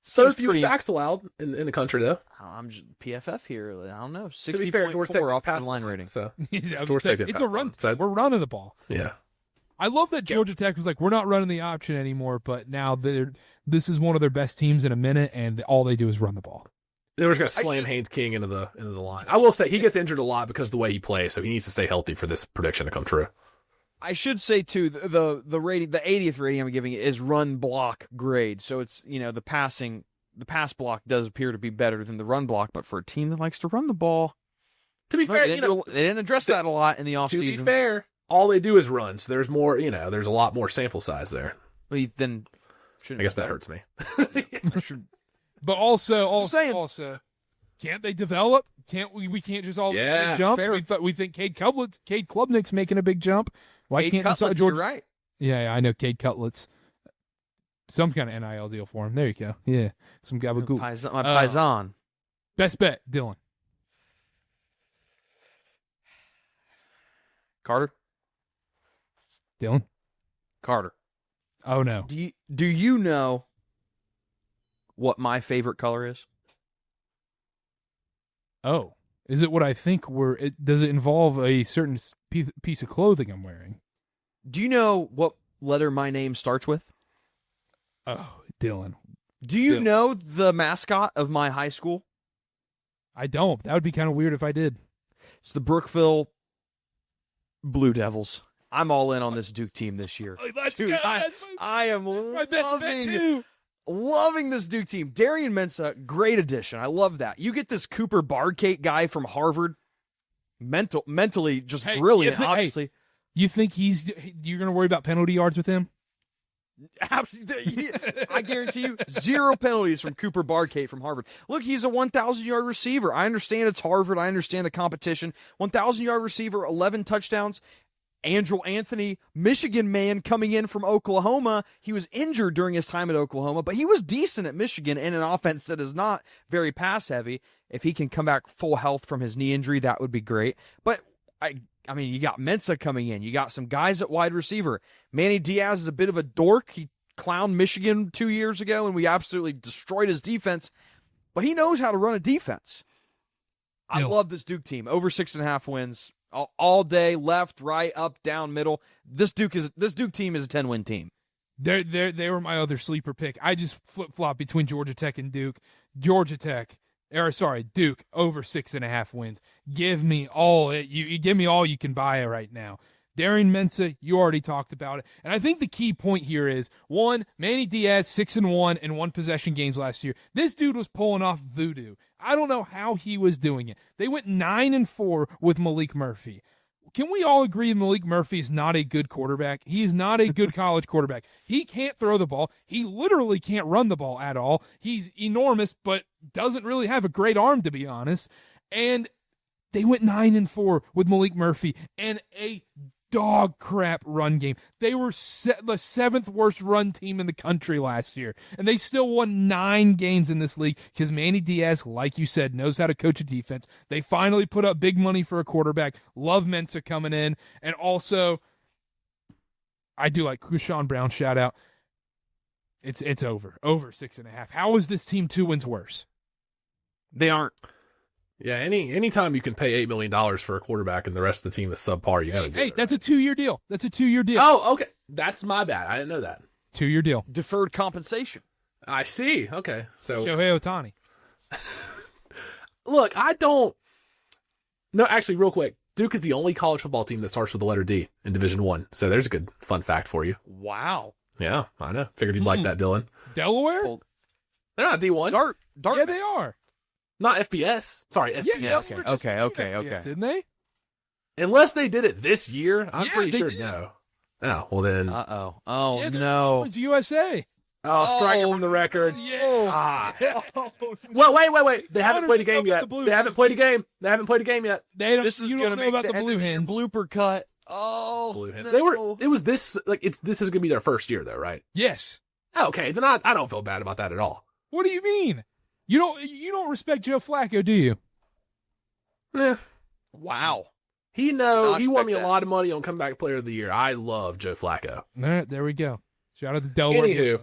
S3: So few sacks allowed in the country, though.
S2: I'm just PFF here. I don't know.
S3: 60.4
S2: offensive line rating.
S3: So
S1: it's a run. We're running the ball.
S3: Yeah.
S1: I love that Georgia Tech was like, we're not running the option anymore, but now this is one of their best teams in a minute, and all they do is run the ball.
S3: They were just going to slam Haynes King into the line. I will say he gets injured a lot because of the way he plays, so he needs to stay healthy for this prediction to come true.
S2: I should say too, the rating, the 80th rating I'm giving it is run block grade. So it's the pass block does appear to be better than the run block, but for a team that likes to run the ball,
S3: to be fair,
S2: they didn't address that a lot in the offseason.
S3: To be fair, all they do is run, so there's more. There's a lot more sample size there.
S2: Well, then,
S3: I guess that hurts me.
S1: But also, can't they develop? Can't we? We can't just all jump. We think Cade Klubnik's making a big jump. Why can't
S2: Georgia? You're right.
S1: Yeah, I know Cade Cutlett's some kind of NIL deal for him. There you go. Yeah, some gabagool.
S2: My paisan.
S1: Best bet, Dylan.
S2: Karter.
S1: Dylan.
S2: Karter.
S1: Oh no.
S2: Do you know what my favorite color is?
S1: Oh, is it what I think? Does it involve a certain piece of clothing I'm wearing?
S2: Do you know what letter my name starts with?
S1: Oh, Dylan.
S2: Do you know the mascot of my high school?
S1: I don't. That would be kind of weird if I did.
S2: It's the Brookville Blue Devils. I'm all in on this Duke team this year.
S1: Dude,
S2: I am loving this Duke team. Darian Mensah, great addition. I love that. You get this Cooper Bardcake guy from Harvard, mentally just brilliant, obviously.
S1: You think you're going to worry about penalty yards with him?
S2: I guarantee you 0 penalties from Cooper Barkate from Harvard. Look, he's a 1,000-yard receiver. I understand it's Harvard. I understand the competition. 1,000-yard receiver, 11 touchdowns. Andrew Anthony, Michigan man coming in from Oklahoma. He was injured during his time at Oklahoma, but he was decent at Michigan in an offense that is not very pass-heavy. If he can come back full health from his knee injury, that would be great. But, I mean, you got Mensah coming in. You got some guys at wide receiver. Manny Diaz is a bit of a dork. He clowned Michigan 2 years ago, and we absolutely destroyed his defense. But he knows how to run a defense. I love this Duke team. Over 6.5 wins. All day, left, right, up, down, middle. This Duke team is a 10-win team.
S1: They were my other sleeper pick. I just flip-flop between Georgia Tech and Duke. Duke over 6.5 wins. Give me all you give me all you can buy right now. Darian Mensah, you already talked about it. And I think the key point here is, one, Manny Diaz, 6-1 in one possession games last year. This dude was pulling off voodoo. I don't know how he was doing it. They went 9-4 with Malik Murphy. Can we all agree Malik Murphy is not a good quarterback? He is not a good college quarterback. He can't throw the ball. He literally can't run the ball at all. He's enormous, but doesn't really have a great arm, to be honest. And they went 9-4 with Malik Murphy and a dog crap run game. They were the 7th worst run team in the country last year, and they still won 9 games in this league because Manny Diaz, like you said, knows how to coach a defense. They finally put up big money for a quarterback. Love Mensah coming in, and also I do like Kushan Brown shout out. It's over 6.5. How is this team 2 wins worse?
S2: They aren't.
S3: Yeah, anytime you can pay $8 million for a quarterback and the rest of the team is subpar, you got to do it.
S1: Hey, that's a 2-year deal. That's a 2-year deal.
S3: Oh, okay. That's my bad. I didn't know that.
S1: 2-year deal.
S2: Deferred compensation.
S3: I see. Okay. So
S1: Shohei Ohtani.
S3: Look, I don't. No, actually, real quick. Duke is the only college football team that starts with the letter D in Division I. So there's a good fun fact for you.
S2: Wow.
S3: Yeah, I know. Figured you'd like that, Dylan.
S1: Delaware?
S2: Well,
S3: they're not D1.
S2: Dart.
S1: Yeah, they are.
S3: Not FBS. Sorry, FBS.
S1: Yeah,
S2: Okay.
S1: Didn't they?
S3: Unless they did it this year, I'm
S1: Yeah,
S3: pretty
S1: they
S3: sure
S1: did.
S3: no. Oh, well then.
S2: Uh-oh. Oh,
S1: Yeah,
S2: no.
S1: It's USA.
S3: Oh, strike it from the record.
S1: Yeah.
S3: Ah. Well, wait. They haven't played a game yet. They haven't played a game yet.
S1: They don't.
S2: This is
S1: you
S2: going
S1: don't
S2: to
S1: know
S2: make
S1: about the blue
S2: hand
S1: hens.
S2: blooper cut. Oh,
S3: Blue hens.
S2: no.
S3: This is going to be their first year though, right?
S1: Yes.
S3: Okay, then I don't feel bad about that at all.
S1: What do you mean? You don't respect Joe Flacco, do you?
S3: Eh.
S2: Wow.
S3: He
S2: Not
S3: won me a
S2: expect that.
S3: lot of money on comeback player of the year. I love Joe Flacco.
S1: All right, there we go. Shout out to Delaware.
S3: Anywho.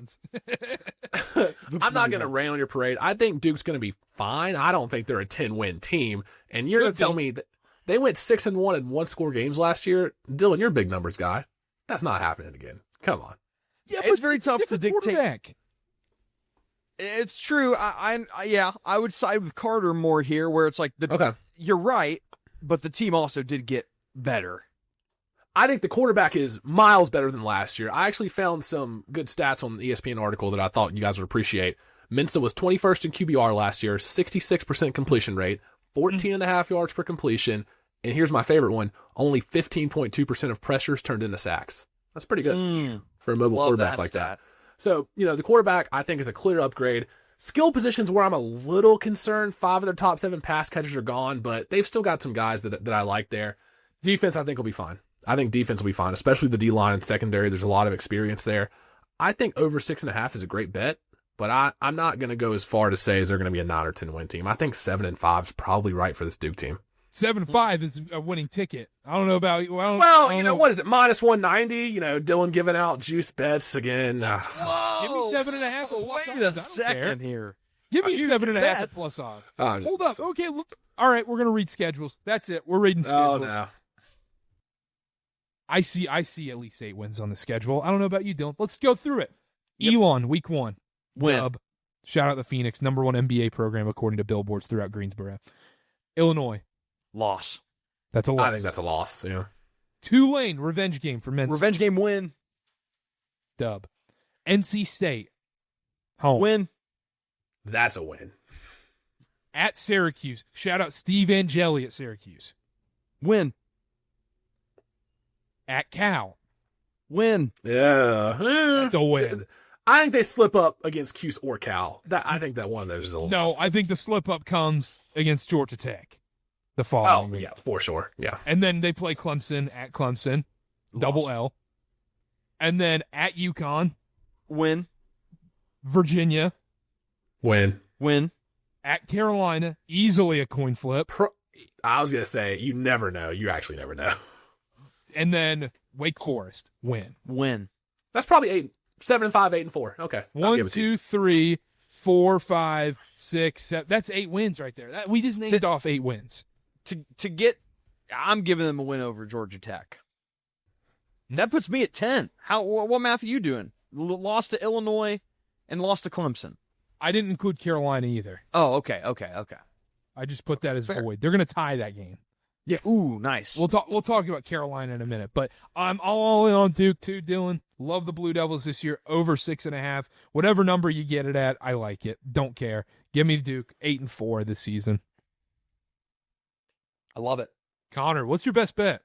S1: Blue Hens.
S3: I'm not going to rain on your parade. I think Duke's going to be fine. I don't think they're a 10-win team. And you're going to tell me that they went 6-1 in one-score games last year. Dylan, you're a big numbers guy. That's not happening again. Come on.
S1: Yeah,
S2: It's very tough to
S1: different
S2: dictate.
S1: quarterback.
S2: It's true. I would side with Karter more here, where it's like
S3: Okay.
S2: You're right, but the team also did get better.
S3: I think the quarterback is miles better than last year. I actually found some good stats on the ESPN article that I thought you guys would appreciate. Mensah was 21st in QBR last year, 66% completion rate, 14.5 yards per completion, and here's my favorite one, only 15.2% of pressures turned into sacks. That's pretty good for a mobile
S2: Love
S3: quarterback
S2: that
S3: like
S2: stat.
S3: that. So, the quarterback, I think, is a clear upgrade. Skill positions where I'm a little concerned. 5 of their top 7 pass catchers are gone, but they've still got some guys that I like there. Defense, I think, will be fine. I think defense will be fine, especially the D-line and secondary. There's a lot of experience there. I think over 6.5 is a great bet, but I'm not going to go as far to say they're going to be a 9 or 10 win team. I think 7-5 is probably right for this Duke team.
S1: 7-5 is a winning ticket. I don't know about you.
S3: Well, what is it? Minus 190. Dylan giving out juice bets again.
S1: Give me 7.5 or plus
S2: Wait
S1: odds.
S2: a
S1: I don't
S2: second
S1: care.
S2: here.
S1: Give me 7.5 or
S2: bets.
S1: plus odds.
S3: Oh,
S1: Hold up. Okay, look. All right, we're gonna read schedules. That's it. We're reading schedules.
S3: Oh no.
S1: I see at least 8 wins on the schedule. I don't know about you, Dylan. Let's go through it. Elon, week 1.
S2: Win.
S1: Dub. Shout out the Phoenix, number 1 NBA program according to billboards throughout Greensboro. Illinois.
S2: Loss.
S1: That's a loss.
S3: I think that's a loss. Yeah.
S1: Tulane, revenge game for men's.
S2: Revenge game win.
S1: Dub. NC State. Home.
S2: Win.
S3: That's a win.
S1: At Syracuse. Shout out Steve Angeli at Syracuse.
S2: Win.
S1: At Cal.
S2: Win.
S3: Yeah.
S1: That's a win.
S3: I think they slip up against Cuse or Cal. I think that one of those is a
S1: No,
S3: loss.
S1: I think the slip-up comes against Georgia Tech the following week.
S3: Yeah, for sure. Yeah.
S1: And then they play Clemson at Clemson, double L. And then at UConn,
S2: Win.
S1: Virginia,
S3: Win.
S1: at Carolina, easily a coin flip.
S3: I was going to say, you never know. You actually never know.
S1: And then Wake Forest, win.
S3: That's probably 7-5, 8-4. Okay. I'll give
S1: 1,
S3: it to you.
S1: 2, 3, 4, 5, 6, 7. That's 8 wins right there. We just named off 8 wins.
S2: I'm giving them a win over Georgia Tech. That puts me at 10. What math are you doing? Lost to Illinois and lost to Clemson.
S1: I didn't include Carolina either.
S2: Oh, okay.
S1: I just put that as
S2: Fair.
S1: void. They're going to tie that game.
S2: Yeah. Ooh, nice.
S1: We'll talk about Carolina in a minute, but I'm all in on Duke too, Dylan. Love the Blue Devils this year, over 6.5. Whatever number you get it at, I like it. Don't care. Give me Duke 8-4 this season.
S2: I love it.
S1: Connor, what's your best bet?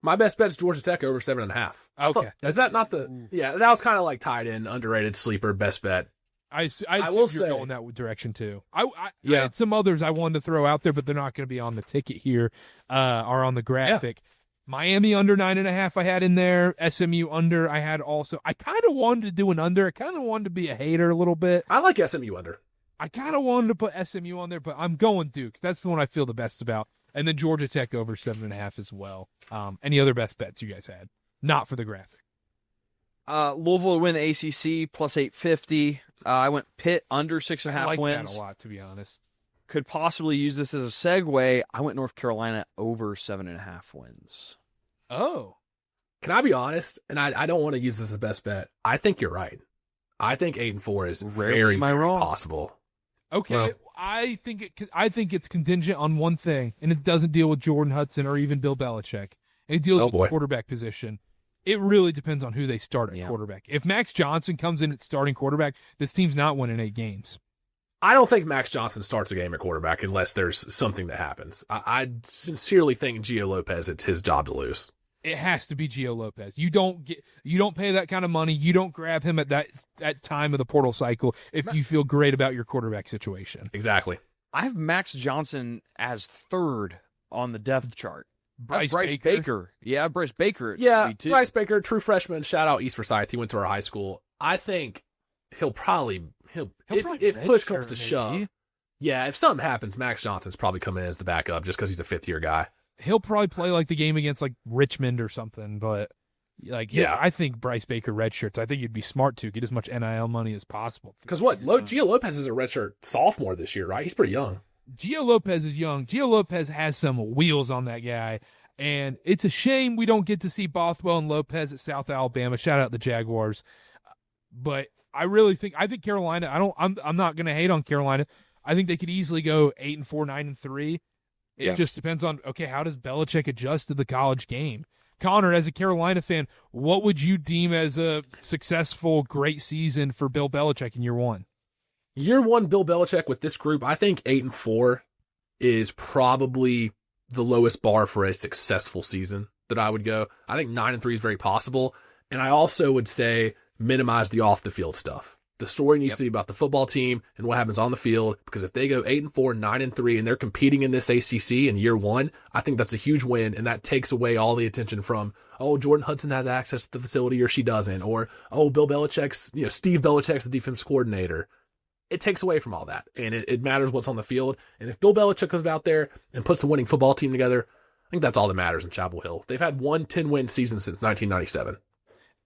S3: My best bet is Georgia Tech over 7.5.
S1: Okay.
S3: Is that not the... Yeah, that was kind of like tied in, underrated, sleeper, best bet.
S1: I
S3: will
S1: will
S3: say-
S1: you're going that direction too. I
S2: Yeah.
S1: had some others I wanted to throw out there, but they're not going to be on the ticket here or on the graphic. Miami under 9.5 I had in there. SMU under I had also. I kind of wanted to do an under. I kind of wanted to be a hater a little bit.
S3: I like SMU under.
S1: I kind of wanted to put SMU on there, but I'm going Duke. That's the one I feel the best about. And then Georgia Tech over 7.5 as well. Any other best bets you guys had? Not for the graphic.
S2: Louisville to win the ACC plus 850. I went Pitt under 6.5
S1: I like
S2: wins.
S1: that a lot, to be honest.
S2: Could possibly use this as a segue. I went North Carolina over 7.5 wins.
S1: Oh.
S3: Can I be honest? And I don't want to use this as a best bet. I think you're right. I think 8-4 is very,
S2: am I
S3: very
S2: wrong?
S3: possible.
S1: Okay,
S3: Well-
S1: I think it's contingent on one thing, and it doesn't deal with Jordan Hudson or even Bill Belichick. It deals with the quarterback position. It really depends on who they start at quarterback. If Max Johnson comes in at starting quarterback, this team's not winning 8 games.
S3: I don't think Max Johnson starts a game at quarterback unless there's something that happens. I sincerely think Gio Lopez, it's his job to lose.
S1: It has to be Gio Lopez. You don't pay that kind of money. You don't grab him at that time of the portal cycle if you feel great about your quarterback situation.
S3: Exactly.
S2: I have Max Johnson as third on the depth chart.
S1: Bryce
S2: Baker. Yeah, Bryce Baker.
S3: Yeah,
S2: Me too.
S3: Bryce Baker, true freshman. Shout out East Forsyth. He went to our high school. I think he'll probably if push comes to shove. Yeah, if something happens, Max Johnson's probably come in as the backup just because he's a 5th-year guy.
S1: He'll probably play like the game against like Richmond or something, but I think Bryce Baker redshirts. I think you'd be smart to get as much NIL money as possible.
S3: Because Gio Lopez is a redshirt sophomore this year, right? He's pretty young.
S1: Gio Lopez is young. Gio Lopez has some wheels on that guy, and it's a shame we don't get to see Bothwell and Lopez at South Alabama. Shout out the Jaguars. But I think Carolina. I'm not going to hate on Carolina. I think they could easily go 8-4, 9-3. It just depends on how does Belichick adjust to the college game. Connor, as a Carolina fan, what would you deem as a successful, great season for Bill Belichick in year one?
S3: Year one, Bill Belichick with this group, I think 8-4 is probably the lowest bar for a successful season that I would go. I think 9-3 is very possible. And I also would say minimize the off the field stuff. The story needs to be about the football team and what happens on the field, because if they go 8-4, 9-3, and they're competing in this ACC in year one, I think that's a huge win, and that takes away all the attention from, Jordan Hudson has access to the facility or she doesn't, or, Bill Belichick's, Steve Belichick's the defense coordinator. It takes away from all that, and it matters what's on the field. And if Bill Belichick goes out there and puts a winning football team together, I think that's all that matters in Chapel Hill. They've had one 10-win season since 1997.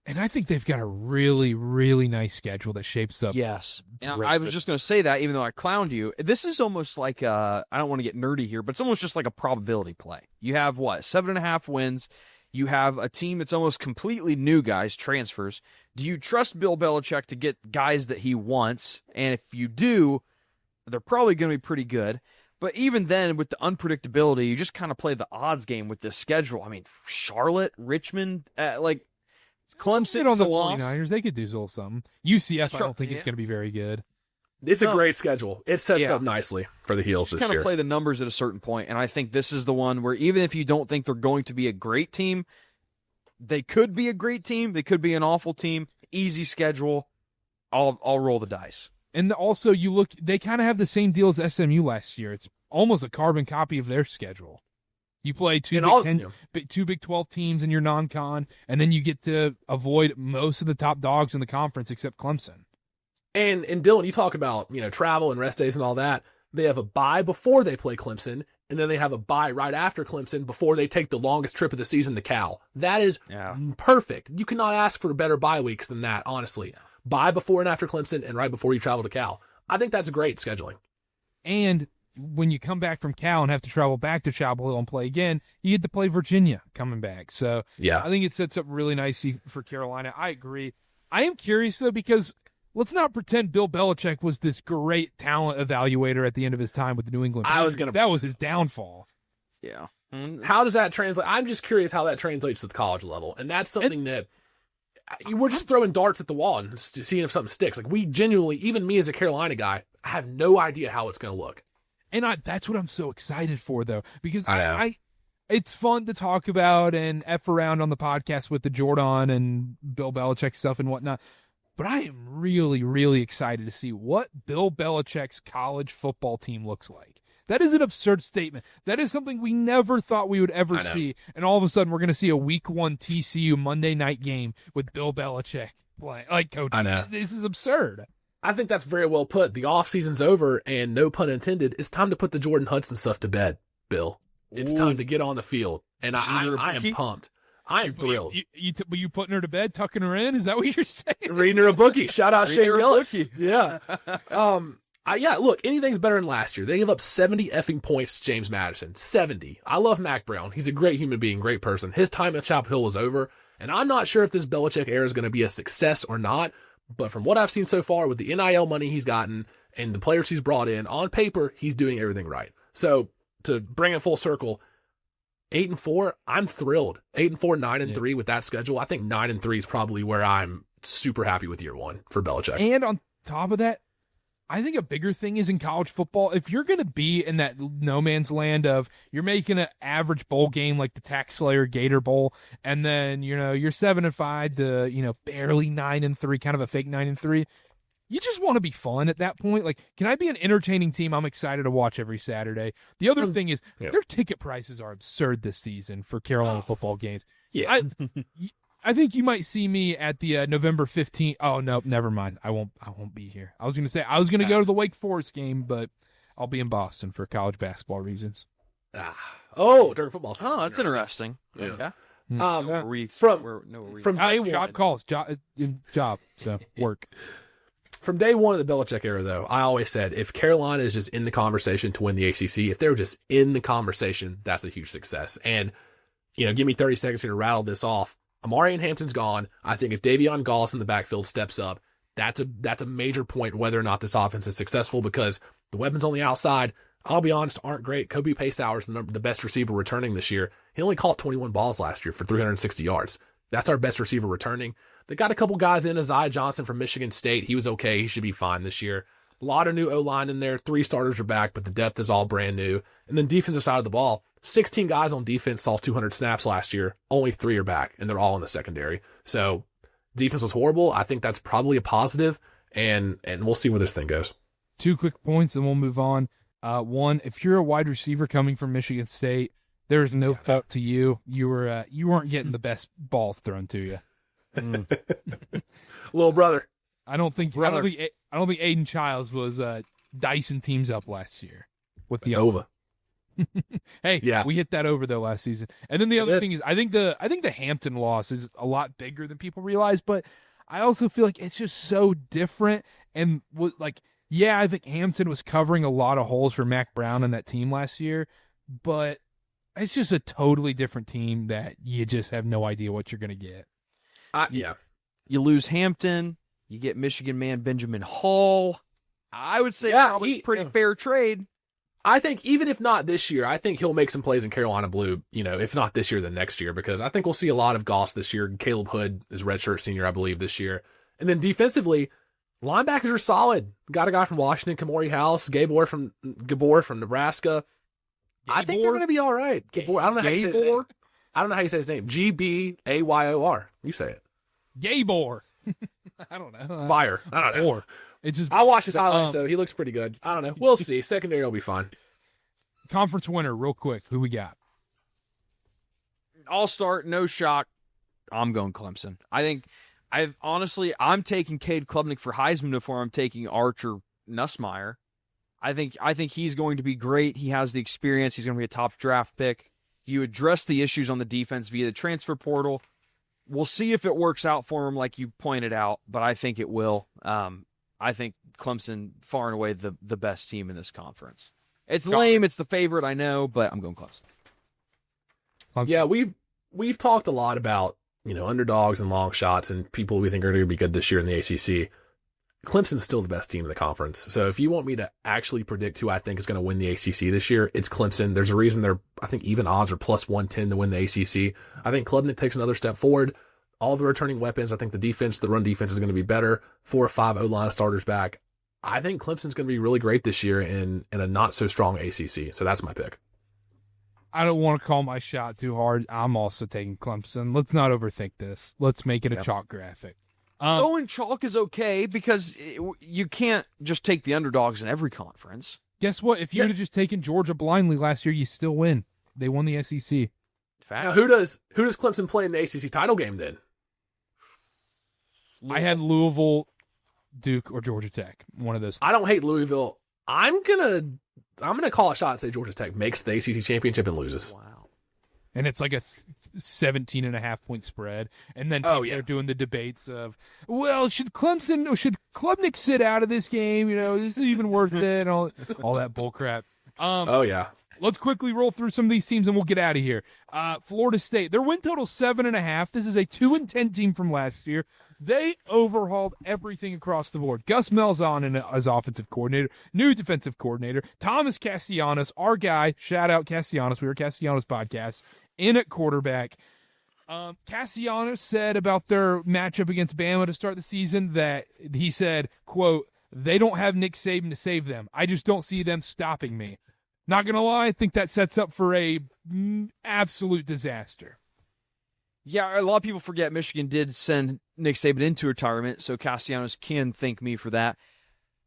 S1: And I think they've got a really, really nice schedule that shapes up.
S2: Yes. And I was just going to say that, even though I clowned you. This is almost like, I don't want to get nerdy here, but it's almost just like a probability play. You have, 7.5 wins. You have a team that's almost completely new guys, transfers. Do you trust Bill Belichick to get guys that he wants? And if you do, they're probably going to be pretty good. But even then, with the unpredictability, you just kind of play the odds game with this schedule. I mean, Charlotte, Richmond, Clemson
S1: on the 49ers, they could do a little something. UCF, I don't think it's going to be very good.
S3: It's a great schedule. It sets up nicely for the Heels this year.
S2: Kind of play the numbers at a certain point, and I think this is the one where even if you don't think they're going to be a great team, they could be a great team. They could be an awful team. Easy schedule. I'll roll the dice.
S1: And also, they kind of have the same deal as SMU last year. It's almost a carbon copy of their schedule. You play two Big 12 teams in your non-con, and then you get to avoid most of the top dogs in the conference except Clemson.
S3: And Dylan, you talk about, travel and rest days and all that. They have a bye before they play Clemson, and then they have a bye right after Clemson before they take the longest trip of the season to Cal. That is perfect. You cannot ask for better bye weeks than that, honestly. Bye before and after Clemson and right before you travel to Cal. I think that's great scheduling.
S1: And when you come back from Cal and have to travel back to Chapel Hill and play again, you get to play Virginia coming back. So I think it sets up really nicely for Carolina. I agree. I am curious, though, because let's not pretend Bill Belichick was this great talent evaluator at the end of his time with the New England Patriots. That was his downfall.
S2: Yeah.
S3: How does that translate? I'm just curious how that translates to the college level. And that's something that we're just throwing darts at the wall and seeing if something sticks. Like, we genuinely, even me as a Carolina guy, I have no idea how it's going to look.
S1: And that's what I'm so excited for, though, because it's fun to talk about and F around on the podcast with the Jordan and Bill Belichick stuff and whatnot. But I am really, really excited to see what Bill Belichick's college football team looks like. That is an absurd statement. That is something we never thought we would ever see. And all of a sudden, we're going to see a Week 1 TCU Monday night game with Bill Belichick playing. Coach,
S3: I know.
S1: This is absurd.
S3: I think that's very well put. The offseason's over, and no pun intended, it's time to put the Jordan Hudson stuff to bed, Bill. It's time to get on the field. And I am pumped. I am thrilled.
S1: You putting her to bed, tucking her in? Is that what you're saying?
S3: Reading her a bookie. Shout out Shane Gillis. Yeah. Look, anything's better than last year. They gave up 70 effing points to James Madison. 70. I love Mac Brown. He's a great human being, great person. His time at Chapel Hill was over, and I'm not sure if this Belichick era is going to be a success or not, but from what I've seen so far with the NIL money he's gotten and the players he's brought in, on paper, he's doing everything right. So, to bring it full circle, 8-4, I'm thrilled. 8-4, 9-3 with that schedule. I think 9-3 is probably where I'm super happy with year one for Belichick.
S1: And on top of that, I think a bigger thing is in college football, if you're going to be in that no man's land of you're making an average bowl game like the Tax Slayer Gator Bowl, and then, you're 7-5 to, barely 9-3, kind of a fake 9-3. You just want to be fun at that point. Like, can I be an entertaining team I'm excited to watch every Saturday? The other thing is their ticket prices are absurd this season for Carolina football games.
S3: Yeah.
S1: I think you might see me at the November 15th. Oh, no, never mind. I won't be here. I was going to say I was going to go to the Wake Forest game, but I'll be in Boston for college basketball reasons.
S3: During football season.
S2: Oh, that's interesting.
S3: Yeah.
S2: From
S3: day one.
S1: Job calls. Job. So, work.
S3: From day one of the Belichick era, though, I always said if Carolina is just in the conversation to win the ACC, if they're just in the conversation, that's a huge success. And, give me 30 seconds here to rattle this off. Amari and Hampton's gone. I think if Davion Gauss in the backfield steps up, that's a major point whether or not this offense is successful, because the weapons on the outside, I'll be honest, aren't great. Kobe Paysauer's the best receiver returning this year. He only caught 21 balls last year for 360 yards. That's our best receiver returning. They got a couple guys in. Isaiah Johnson from Michigan State. He was okay. He should be fine this year. A lot of new O-line in there. 3 starters are back, but the depth is all brand new. And then defensive side of the ball, 16 guys on defense saw 200 snaps last year. Only 3 are back, and they're all in the secondary. So defense was horrible. I think that's probably a positive, and we'll see where this thing goes.
S1: 2 quick points, and we'll move on. One, if you're a wide receiver coming from Michigan State, there's no fault to you. You weren't getting the best balls thrown to you.
S3: Little brother.
S1: I don't think Aiden Childs was dicing teams up last year with the
S3: Nova.
S1: Hey, we hit that over though last season. And then the other thing is, I think the Hampton loss is a lot bigger than people realize, but I also feel like it's just so different. And I think Hampton was covering a lot of holes for Mac Brown and that team last year, but it's just a totally different team that you just have no idea what you're going to get.
S2: You lose Hampton, you get Michigan man Benjamin Hall. I would say probably pretty fair trade.
S3: I think even if not this year, I think he'll make some plays in Carolina blue, if not this year, then next year, because I think we'll see a lot of Goss this year. Caleb Hood is redshirt senior, I believe, this year. And then defensively, linebackers are solid. Got a guy from Washington, Kamori House, Gabor from Nebraska. I think they're going to be all right. Gabor, I don't know how to say his name. I don't know how you say his name. Gbayor. You say it.
S1: Gabor. I don't know.
S3: Bayer. I don't know.
S1: Or it's just
S3: I watched his highlights though. He looks pretty good. I don't know. We'll see. Secondary will be fine.
S1: Conference winner, real quick. Who we got?
S2: I'll start. No shock. I'm going Clemson. I'm taking Cade Klubnik for Heisman before I'm taking Archer Nussmeier. I think he's going to be great. He has the experience. He's going to be a top draft pick. You address the issues on the defense via the transfer portal. We'll see if it works out for him, like you pointed out, but I think it will. I think Clemson, far and away, the best team in this conference. It's lame. It's the favorite, I know, but I'm going Clemson.
S3: Yeah, we've talked a lot about, underdogs and long shots and people we think are going to be good this year in the ACC. Clemson's still the best team in the conference. So if you want me to actually predict who I think is going to win the ACC this year, it's Clemson. There's a reason I think even odds are plus 110 to win the ACC. I think Klubnik takes another step forward. All the returning weapons, I think the run defense is going to be better. 4 or 5 O-line starters back. I think Clemson's going to be really great this year in a not so strong ACC. So that's my pick.
S1: I don't want to call my shot too hard. I'm also taking Clemson. Let's not overthink this. Let's make it a chalk graphic.
S2: Going chalk is okay because you can't just take the underdogs in every conference.
S1: Guess what? If you would have just taken Georgia blindly last year, you still win. They won the SEC.
S2: Fact.
S3: Now, who does Clemson play in the ACC title game then?
S1: I had Louisville, Duke, or Georgia Tech. One of those.
S3: I don't hate Louisville. I'm gonna call a shot and say Georgia Tech makes the ACC championship and loses.
S2: Wow.
S1: And it's like a 17.5-point spread. And then they're doing the debates of, well, should Klubnik sit out of this game? This is even worth it. And all that bull crap. Let's quickly roll through some of these teams and we'll get out of here. Florida State, their win total 7.5. This is a 2-10 team from last year. They overhauled everything across the board. Gus Malzahn as offensive coordinator, new defensive coordinator, Thomas Castellanos, our guy, shout out Castellanos, we were Castellanos podcast, in at quarterback. Castellanos said about their matchup against Bama to start the season that he said, quote, they don't have Nick Saban to save them. I just don't see them stopping me. Not going to lie, I think that sets up for a absolute disaster.
S2: Yeah, a lot of people forget Michigan did send Nick Saban into retirement, so Castellanos can thank me for that.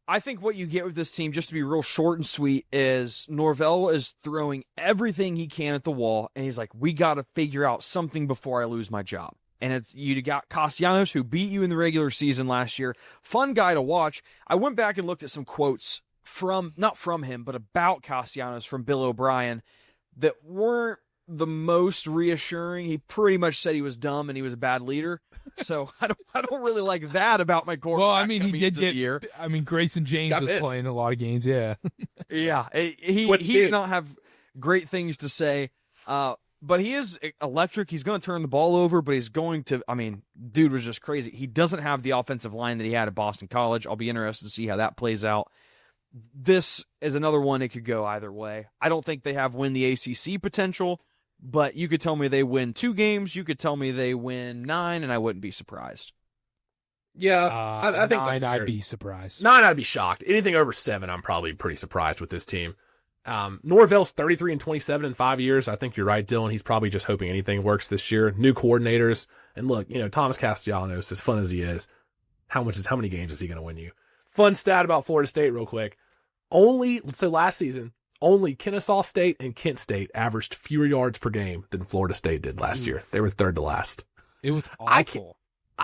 S2: I think what you get with this team, just to be real short and sweet, is Norvell is throwing everything he can at the wall, and he's like, we got to figure out something before I lose my job. And you got Castellanos, who beat you in the regular season last year. Fun guy to watch. I went back and looked at some quotes not from him, but about Castellanos from Bill O'Brien that weren't the most reassuring. He pretty much said he was dumb and he was a bad leader. So I don't really like that about my quarterback.
S1: Well, I mean, he did get.
S2: Year.
S1: I mean, Grayson James was playing a lot of games. Yeah,
S2: yeah. He did not have great things to say, but he is electric. He's going to turn the ball over, but he's going to. I mean, dude was just crazy. He doesn't have the offensive line that he had at Boston College. I'll be interested to see how that plays out. This is another one. It could go either way. I don't think they have win the ACC potential. But you could tell me they win 2 games. You could tell me they win 9, and I wouldn't be surprised.
S3: Yeah, I think
S1: 9, I'd be surprised.
S3: 9, I'd be shocked. Anything over 7, I'm probably pretty surprised with this team. Norvell's 33-27 in 5 years. I think you're right, Dylan. He's probably just hoping anything works this year. New coordinators, and look, Thomas Castellanos, as fun as he is, how many games is he going to win you? Fun stat about Florida State, real quick. Last season. Only Kennesaw State and Kent State averaged fewer yards per game than Florida State did last year. They were third to last.
S1: It was awful.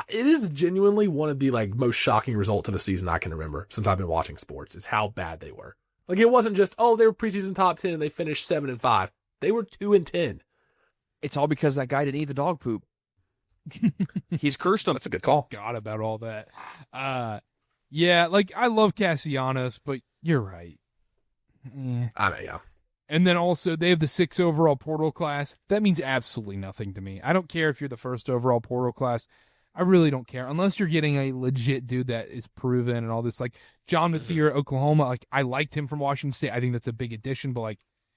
S3: It is genuinely one of the most shocking results of the season I can remember since I've been watching sports is how bad they were. It wasn't just, they were preseason top 10 and they finished 7-5. They were 2-10.
S2: It's all because that guy didn't eat the dog poop. He's cursed him.
S3: That's a good call.
S1: Forgot about all that. Yeah, I love Castellanos, but you're right.
S3: Yeah.
S1: And then also, they have the 6 overall portal class. That means absolutely nothing to me. I don't care if you're the 1st overall portal class. I really don't care. Unless you're getting a legit dude that is proven and all this. John Mateer at Oklahoma, I liked him from Washington State. I think that's a big addition. But,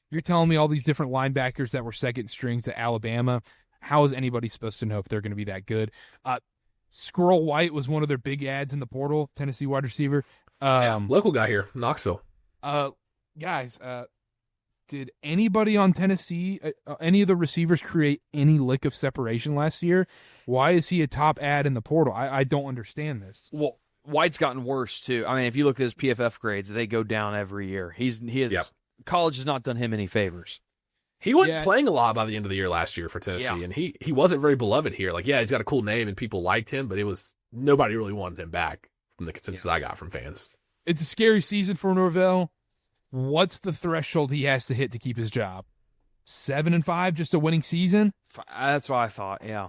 S1: you're telling me all these different linebackers that were second strings at Alabama, how is anybody supposed to know if they're going to be that good? Squirrel White was one of their big ads in the portal, Tennessee wide receiver.
S3: Local guy here, Knoxville.
S1: Guys, Did anybody on Tennessee, any of the receivers, create any lick of separation last year? Why is he a top ad in the portal? I don't understand this.
S2: Well, White's gotten worse too. I mean, if you look at his PFF grades, they go down every year. College has not done him any favors.
S3: He wasn't playing a lot by the end of the year last year for Tennessee, and he wasn't very beloved here. Like, he's got a cool name and people liked him, but nobody really wanted him back from the consensus I got from fans.
S1: It's a scary season for Norvell. What's the threshold he has to hit to keep his job? 7-5, just a winning season?
S2: That's what I thought. Yeah,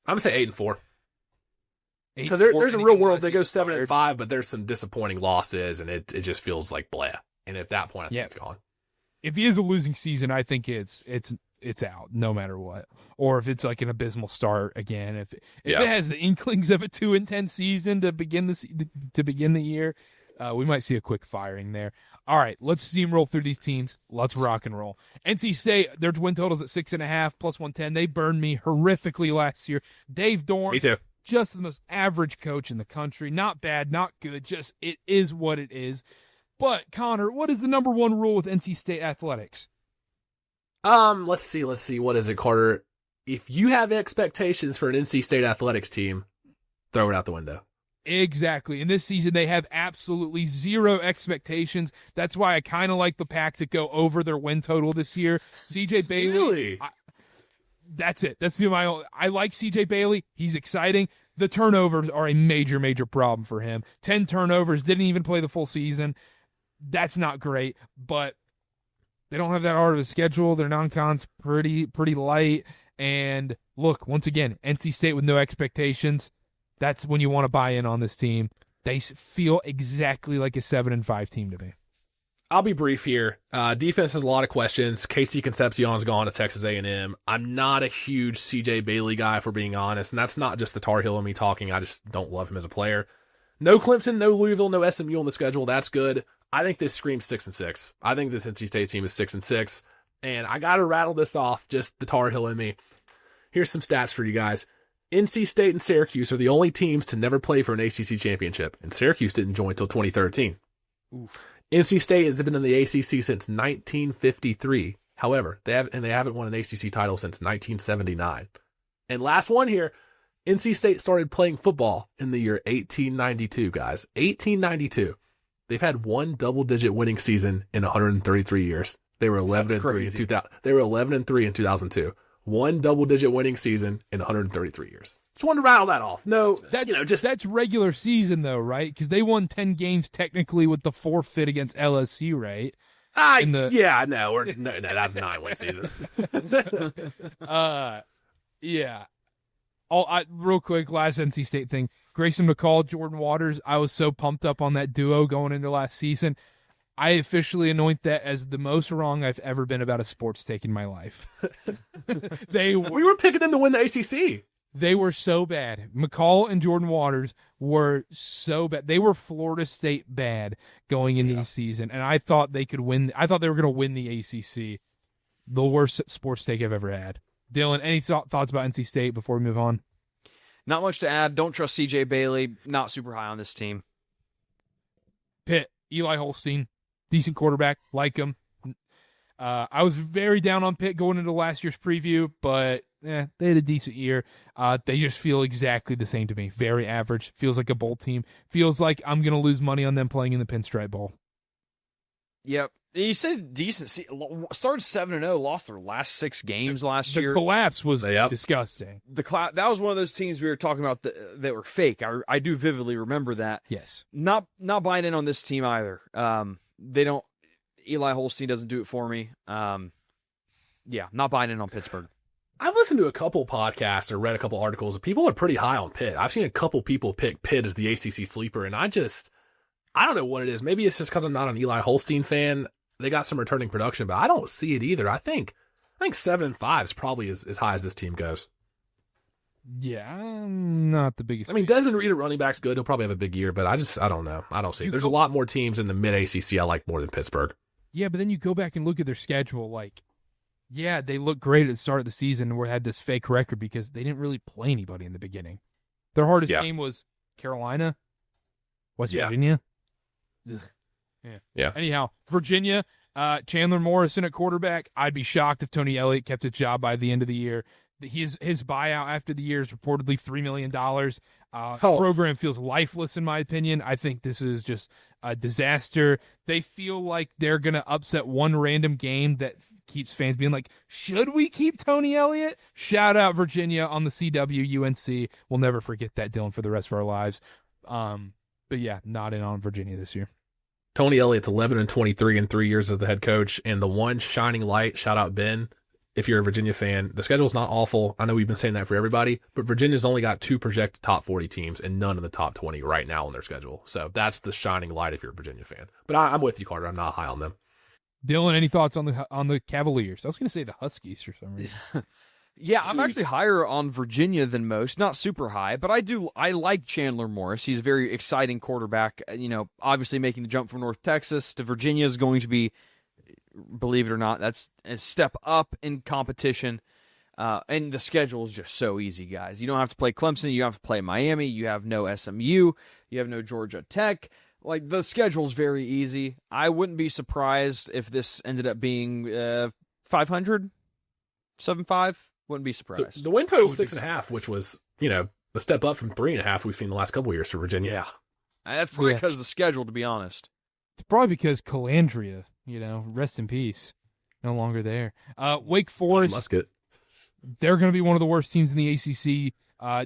S3: I'm gonna say 8-4. Because there's a real world they go 7-5, but there's some disappointing losses, and it just feels like blah. And at that point, I think it's gone.
S1: If he is a losing season, I think it's out no matter what. Or if it's like an abysmal start again, if it has the inklings of a 2-10 season to begin the year, we might see a quick firing there. All right, let's steamroll through these teams. Let's rock and roll. NC State, their win totals at 6.5 plus 110. They burned me horrifically last year. Dave Dorn,
S3: me too.
S1: Just the most average coach in the country. Not bad, not good. Just it is what it is. But Connor, what is the number one rule with NC State athletics?
S3: Let's see. What is it, Karter? If you have expectations for an NC State athletics team, throw it out the window.
S1: Exactly. In this season, they have absolutely zero expectations. That's why I kind of like the Pack to go over their win total this year. CJ Bailey.
S3: Really?
S1: That's it. I like CJ Bailey. He's exciting. The turnovers are a major, major problem for him. 10 turnovers, didn't even play the full season. That's not great, but they don't have that hard of a schedule. Their non-con's pretty light. And look, once again, NC State with no expectations. That's when you want to buy in on this team. They feel exactly like a 7-5 team to me.
S3: I'll be brief here. Defense has a lot of questions. Casey Concepcion's gone to Texas A&M. I'm not a huge CJ Bailey guy, if we're being honest, and that's not just the Tar Heel in me talking. I just don't love him as a player. No Clemson, no Louisville, no SMU on the schedule. That's good. I think this screams 6-6. I think this NC State team is 6-6, and I got to rattle this off, just the Tar Heel in me. Here's some stats for you guys. NC State and Syracuse are the only teams to never play for an ACC championship, and Syracuse didn't join until 2013.
S2: Oof.
S3: NC State has been in the ACC since 1953. However, they haven't won an ACC title since 1979. And last one here, NC State started playing football in the year 1892, guys. 1892. They've had one double-digit winning season in 133 years. They were 11-3 in 2000. They were 11-3 in 2002. One double-digit winning season in 133 years. Just wanted to rattle that off. No,
S1: that's regular season though, right? Because they won 10 games technically with the forfeit against LSU, right?
S3: No, that's a 9-win season.
S1: Yeah. Real quick, last NC State thing. Grayson McCall, Jordan Waters. I was so pumped up on that duo going into last season. I officially anoint that as the most wrong I've ever been about a sports take in my life.
S3: We were picking them to win the ACC.
S1: They were so bad. McCall and Jordan Waters were so bad. They were Florida State bad going into the season, and I thought they could win. I thought they were going to win the ACC. The worst sports take I've ever had. Dylan, any thoughts about NC State before we move on?
S2: Not much to add. Don't trust CJ Bailey. Not super high on this team.
S1: Pitt, Eli Holstein. Decent quarterback, like him. I was very down on Pitt going into last year's preview, but they had a decent year. They just feel exactly the same to me. Very average. Feels like a bowl team. Feels like I'm going to lose money on them playing in the Pinstripe Bowl.
S2: Yep. You said decent. Started 7-0, lost their last 6 games last year.
S1: The collapse was disgusting.
S2: That was one of those teams we were talking about that were fake. I do vividly remember that.
S1: Yes.
S2: Not buying in on this team either. They don't. Eli Holstein doesn't do it for me. Not buying in on Pittsburgh.
S3: I've listened to a couple podcasts or read a couple articles. People are pretty high on Pitt. I've seen a couple people pick Pitt as the ACC sleeper, and I don't know what it is. Maybe it's just because I'm not an Eli Holstein fan. They got some returning production, but I don't see it either. I think 7-5 is probably as high as this team goes.
S1: Yeah, I'm not the biggest.
S3: I mean, Desmond Reed at running back's good. He'll probably have a big year, but I don't know. I don't see it. There's a lot more teams in the mid-ACC I like more than Pittsburgh.
S1: Yeah, but then you go back and look at their schedule. They look great at the start of the season and had this fake record because they didn't really play anybody in the beginning. Their hardest game was Carolina, West Virginia. Ugh. Yeah.
S3: Yeah.
S1: Anyhow, Virginia, Chandler Morrison at quarterback. I'd be shocked if Tony Elliott kept his job by the end of the year. His buyout after the year is reportedly $3 million. Program feels lifeless, in my opinion. I think this is just a disaster. They feel like they're going to upset one random game that keeps fans being like, should we keep Tony Elliott? Shout out Virginia on the CW UNC. We'll never forget that, Dylan, for the rest of our lives. But yeah, not in on Virginia this year.
S3: Tony Elliott's 11-23 in 3 years as the head coach, and the one shining light, shout out Ben, if you're a Virginia fan, the schedule's not awful. I know we've been saying that for everybody, but Virginia's only got 2 projected top 40 teams and none in the top 20 right now on their schedule. So that's the shining light if you're a Virginia fan. But I'm with you, Karter. I'm not high on them.
S1: Dylan, any thoughts on the Cavaliers? I was going to say the Huskies for some reason.
S2: Yeah, I'm actually higher on Virginia than most. Not super high, but I like Chandler Morris. He's a very exciting quarterback. Obviously making the jump from North Texas to Virginia is going to be, believe it or not, that's a step up in competition. And the schedule is just so easy, guys. You don't have to play Clemson. You don't have to play Miami. You have no SMU. You have no Georgia Tech. Like, the schedule's very easy. I wouldn't be surprised if this ended up being 500, 7-5. Wouldn't be surprised.
S3: The win total was 6.5, which was, a step up from 3.5 we've seen the last couple of years for Virginia.
S2: Yeah. That's probably because of the schedule, to be honest.
S1: It's probably because Calandria, rest in peace, no longer there. Wake Forest,
S3: Musket.
S1: They're going to be one of the worst teams in the ACC.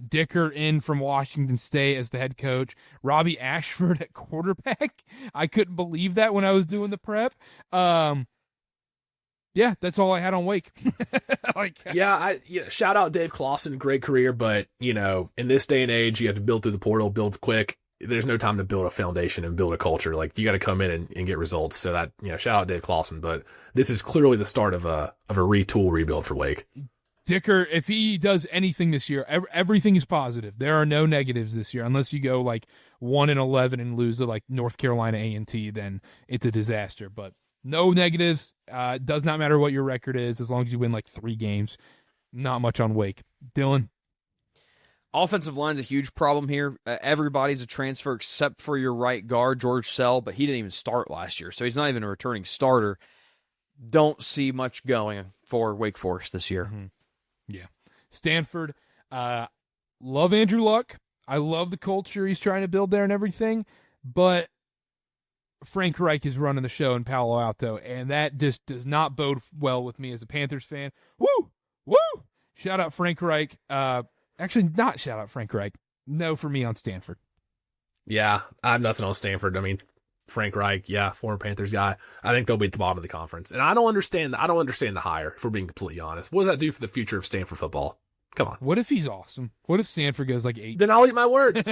S1: Dicker in from Washington State as the head coach. Robbie Ashford at quarterback. I couldn't believe that when I was doing the prep. Yeah, that's all I had on Wake.
S3: Shout out Dave Clawson, great career, but in this day and age, you have to build through the portal, build quick. There's no time to build a foundation and build a culture. Like, you got to come in and get results. So that, shout out Dave Clawson, but this is clearly the start of a retool rebuild for Wake.
S1: Dicker, if he does anything this year, everything is positive. There are no negatives this year, unless you go 1-11 and lose to North Carolina A&T, then it's a disaster. But no negatives. Does not matter what your record is, as long as you win 3 games. Not much on Wake. Dylan?
S2: Offensive line's a huge problem here. Everybody's a transfer except for your right guard, George Sell, but he didn't even start last year, so he's not even a returning starter. Don't see much going for Wake Forest this year.
S1: Mm-hmm. Yeah. Stanford, love Andrew Luck. I love the culture he's trying to build there and everything, but Frank Reich is running the show in Palo Alto, and that just does not bode well with me as a Panthers fan. Woo! Woo! Shout out Frank Reich. Actually, not shout out Frank Reich. No for me on Stanford.
S3: Yeah, I have nothing on Stanford. I mean, Frank Reich, former Panthers guy. I think they'll be at the bottom of the conference. And I don't understand the hire, if we're being completely honest. What does that do for the future of Stanford football? Come on.
S1: What if he's awesome? What if Stanford goes 8?
S3: Then I'll eat my words.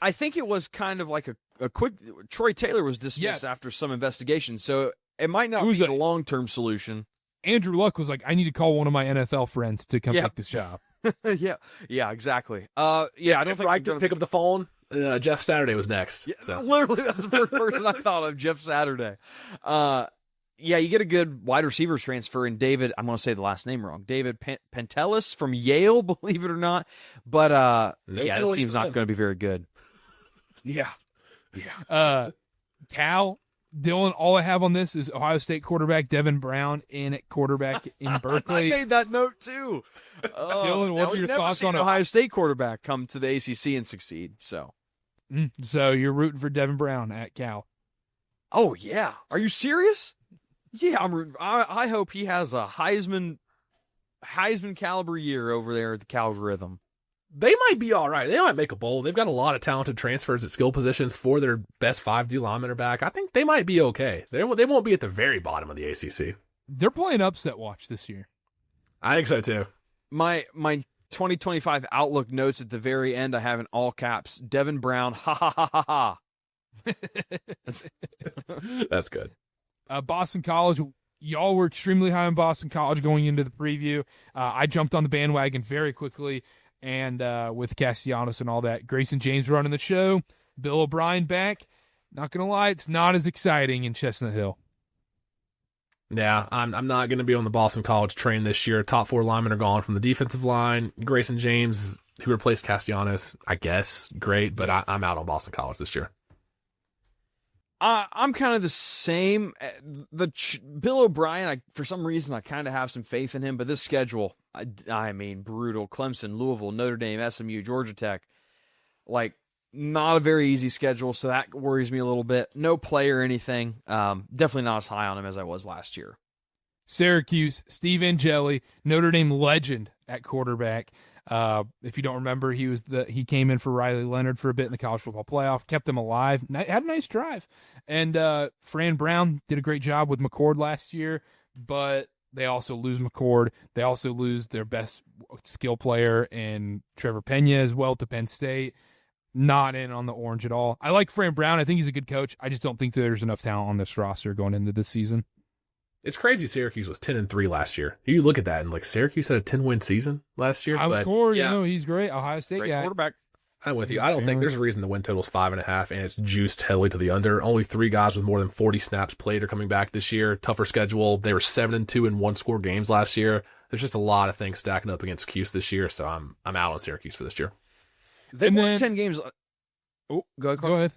S2: I think it was kind of like a quick – Troy Taylor was dismissed after some investigation, so it might not be a long-term solution.
S1: Andrew Luck was I need to call one of my NFL friends to come take this job.
S2: yeah, exactly. I don't think
S3: I could pick up the phone. Jeff Saturday was next.
S2: Yeah, so. Literally, that's the first person I thought of, Jeff Saturday. You get a good wide receivers transfer in David. I'm going to say the last name wrong. David Pentelis from Yale, believe it or not. But this team's not going to be very good.
S1: Yeah. Cal. Dylan, all I have on this is Ohio State quarterback Devin Brown in at quarterback in Berkeley.
S2: I made that note too.
S1: Dylan, what are your thoughts on
S2: Ohio State quarterback come to the ACC and succeed? So
S1: you're rooting for Devin Brown at Cal?
S2: Oh yeah, are you serious? Yeah, I'm rooting. I hope he has a Heisman caliber year over there at the Cal Rhythm.
S3: They might be all right. They might make a bowl. They've got a lot of talented transfers at skill positions for their best 5D linemen are back. I think they might be okay. They won't be at the very bottom of the ACC.
S1: They're playing upset watch this year.
S3: I think so too.
S2: My 2025 Outlook notes at the very end, I have in all caps, Devin Brown, ha ha ha ha ha.
S3: That's good.
S1: Boston College, y'all were extremely high on Boston College going into the preview. I jumped on the bandwagon very quickly. And with Castellanos and all that, Grayson James running the show, Bill O'Brien back. Not going to lie, it's not as exciting in Chestnut Hill.
S3: Yeah, I'm not going to be on the Boston College train this year. Top 4 linemen are gone from the defensive line. Grayson James, who replaced Castellanos, I guess, great, but I'm out on Boston College this year.
S2: I'm kind of the same. Bill O'Brien, for some reason, I kind of have some faith in him, but this schedule, I mean, brutal. Clemson, Louisville, Notre Dame, SMU, Georgia Tech, like, not a very easy schedule, so that worries me a little bit. No play or anything. Definitely not as high on him as I was last year.
S1: Syracuse, Steve Angeli, Notre Dame legend at quarterback. If you don't remember, he came in for Riley Leonard for a bit in the college football playoff, kept them alive, had a nice drive. And Fran Brown did a great job with McCord last year, but they also lose McCord. They also lose their best skill player in Trevor Pena as well to Penn State. Not in on the orange at all. I like Fran Brown. I think he's a good coach. I just don't think there's enough talent on this roster going into this season.
S3: It's crazy Syracuse was 10-3 last year. You look at that and like Syracuse had a 10-win season last year.
S1: He's great. Ohio State
S2: great
S1: guy.
S2: Quarterback.
S3: I'm with you. I don't think there's a reason the win total's 5.5 and it's juiced heavily to the under. Only 3 guys with more than 40 snaps played are coming back this year. Tougher schedule. They were 7-2 in 1-score games last year. There's just a lot of things stacking up against Cuse this year, so I'm out on Syracuse for this year.
S2: They won 10 games. Oh, go ahead.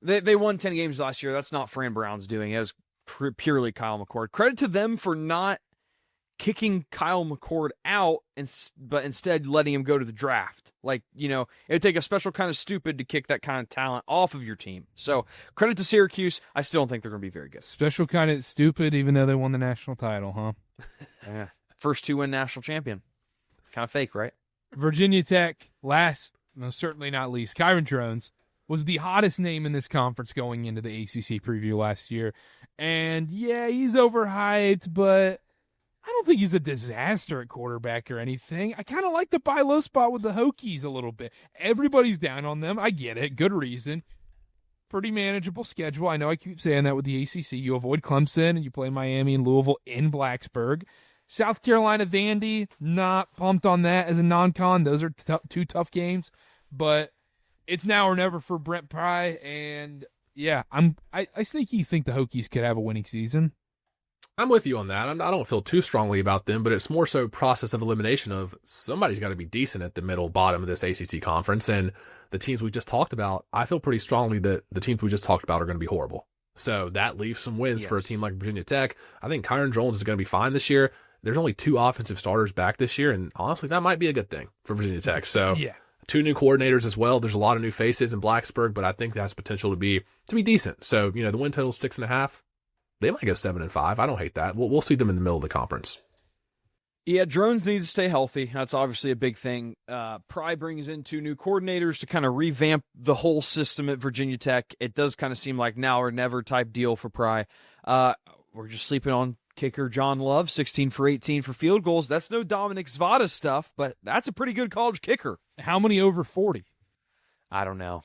S2: They won 10 games last year. That's not Fran Brown's doing. It was purely Kyle McCord. Credit to them for not kicking Kyle McCord out, but instead letting him go to the draft. Like, it would take a special kind of stupid to kick that kind of talent off of your team. So credit to Syracuse. I still don't think they're going to be very good.
S1: Special kind of stupid, even though they won the national title, huh?
S2: Yeah. First 2-win national champion. Kind of fake, right?
S1: Virginia Tech, last, certainly not least, Kyron Drones was the hottest name in this conference going into the ACC preview last year. And, yeah, he's overhyped, but I don't think he's a disaster at quarterback or anything. I kind of like the buy low spot with the Hokies a little bit. Everybody's down on them. I get it. Good reason. Pretty manageable schedule. I know I keep saying that with the ACC. You avoid Clemson, and you play Miami and Louisville in Blacksburg. South Carolina, Vandy, not pumped on that as a non-con. Those are 2 tough games. But it's now or never for Brent Pry, and yeah, I sneaky think the Hokies could have a winning season.
S3: I'm with you on that. I don't feel too strongly about them, but it's more so process of elimination of somebody's got to be decent at the middle bottom of this ACC conference, and the teams we just talked about, I feel pretty strongly that the teams we just talked about are going to be horrible. So that leaves some wins for a team like Virginia Tech. I think Kyron Drones is going to be fine this year. There's only 2 offensive starters back this year, and honestly, that might be a good thing for Virginia Tech. So
S1: yeah.
S3: 2 new coordinators as well. There's a lot of new faces in Blacksburg, but I think that has potential to be decent. So, the win total is 6.5. They might go 7-5. I don't hate that. We'll see them in the middle of the conference.
S2: Yeah, Drones needs to stay healthy. That's obviously a big thing. Pry brings in 2 new coordinators to kind of revamp the whole system at Virginia Tech. It does kind of seem like now or never type deal for Pry. We're just sleeping on kicker John Love, 16 for 18 for field goals. That's no Dominic Zvada stuff, but that's a pretty good college kicker.
S1: How many over 40?
S2: I don't know.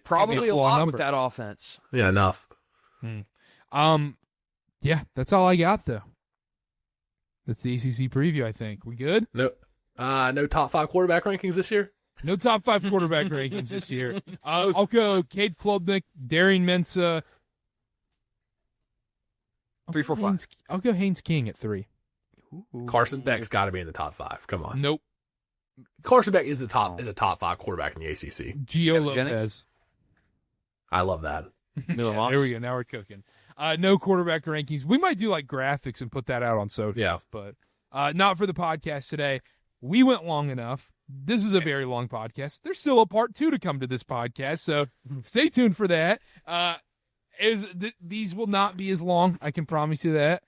S2: Probably a lot number with that offense.
S3: Yeah, enough.
S1: Yeah, that's all I got, though. That's the ACC preview, I think. We good?
S3: No top 5 quarterback rankings this year?
S1: No top 5 quarterback rankings this year. I'll go Cade Klubnik, Darian Mensah.
S2: 3, 4, 5.
S1: I'll go Haynes King at 3.
S2: Ooh.
S3: Carson Beck's got to be in the top 5. Come on.
S1: Nope.
S3: Carson Beck is a top 5 quarterback in the ACC.
S1: Gio Lopez.
S3: I love that.
S1: Yeah, there we go. Now we're cooking. No quarterback rankings. We might do like graphics and put that out on social.
S3: Yeah.
S1: But not for the podcast today. We went long enough. This is a very long podcast. There's still a part 2 to come to this podcast, so stay tuned for that. These will not be as long. I can promise you that.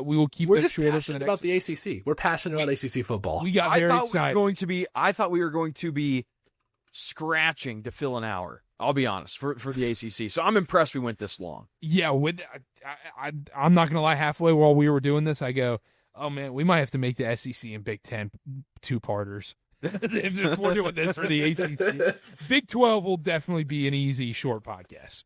S1: We will keep
S3: We're
S1: it
S3: just
S1: shorter.
S3: passionate about the ACC. We're passionate about ACC football.
S1: We got very excited.
S2: I thought we were going to be scratching to fill an hour. I'll be honest, for the ACC. So I'm impressed we went this long.
S1: Yeah, I'm not going to lie. Halfway while we were doing this, I go, oh, man, we might have to make the SEC and Big Ten 2-parters. If we're doing this for the ACC. Big 12 will definitely be an easy, short podcast.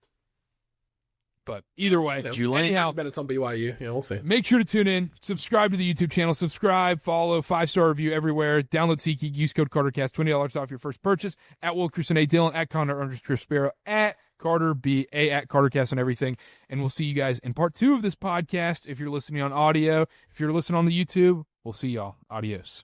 S1: But either way,
S3: anyhow, bet it's on BYU. Yeah, we'll see.
S1: Make sure to tune in. Subscribe to the YouTube channel. Subscribe, follow, 5-star review everywhere. Download SeatGeek. Use code KarterKast. $20 off your first purchase. At Wilkerson A. Dillon. At Connor_Sparrow. At Karter B. A. At KarterKast on everything. And we'll see you guys in part 2 of this podcast. If you're listening on audio, if you're listening on the YouTube, we'll see y'all. Adios.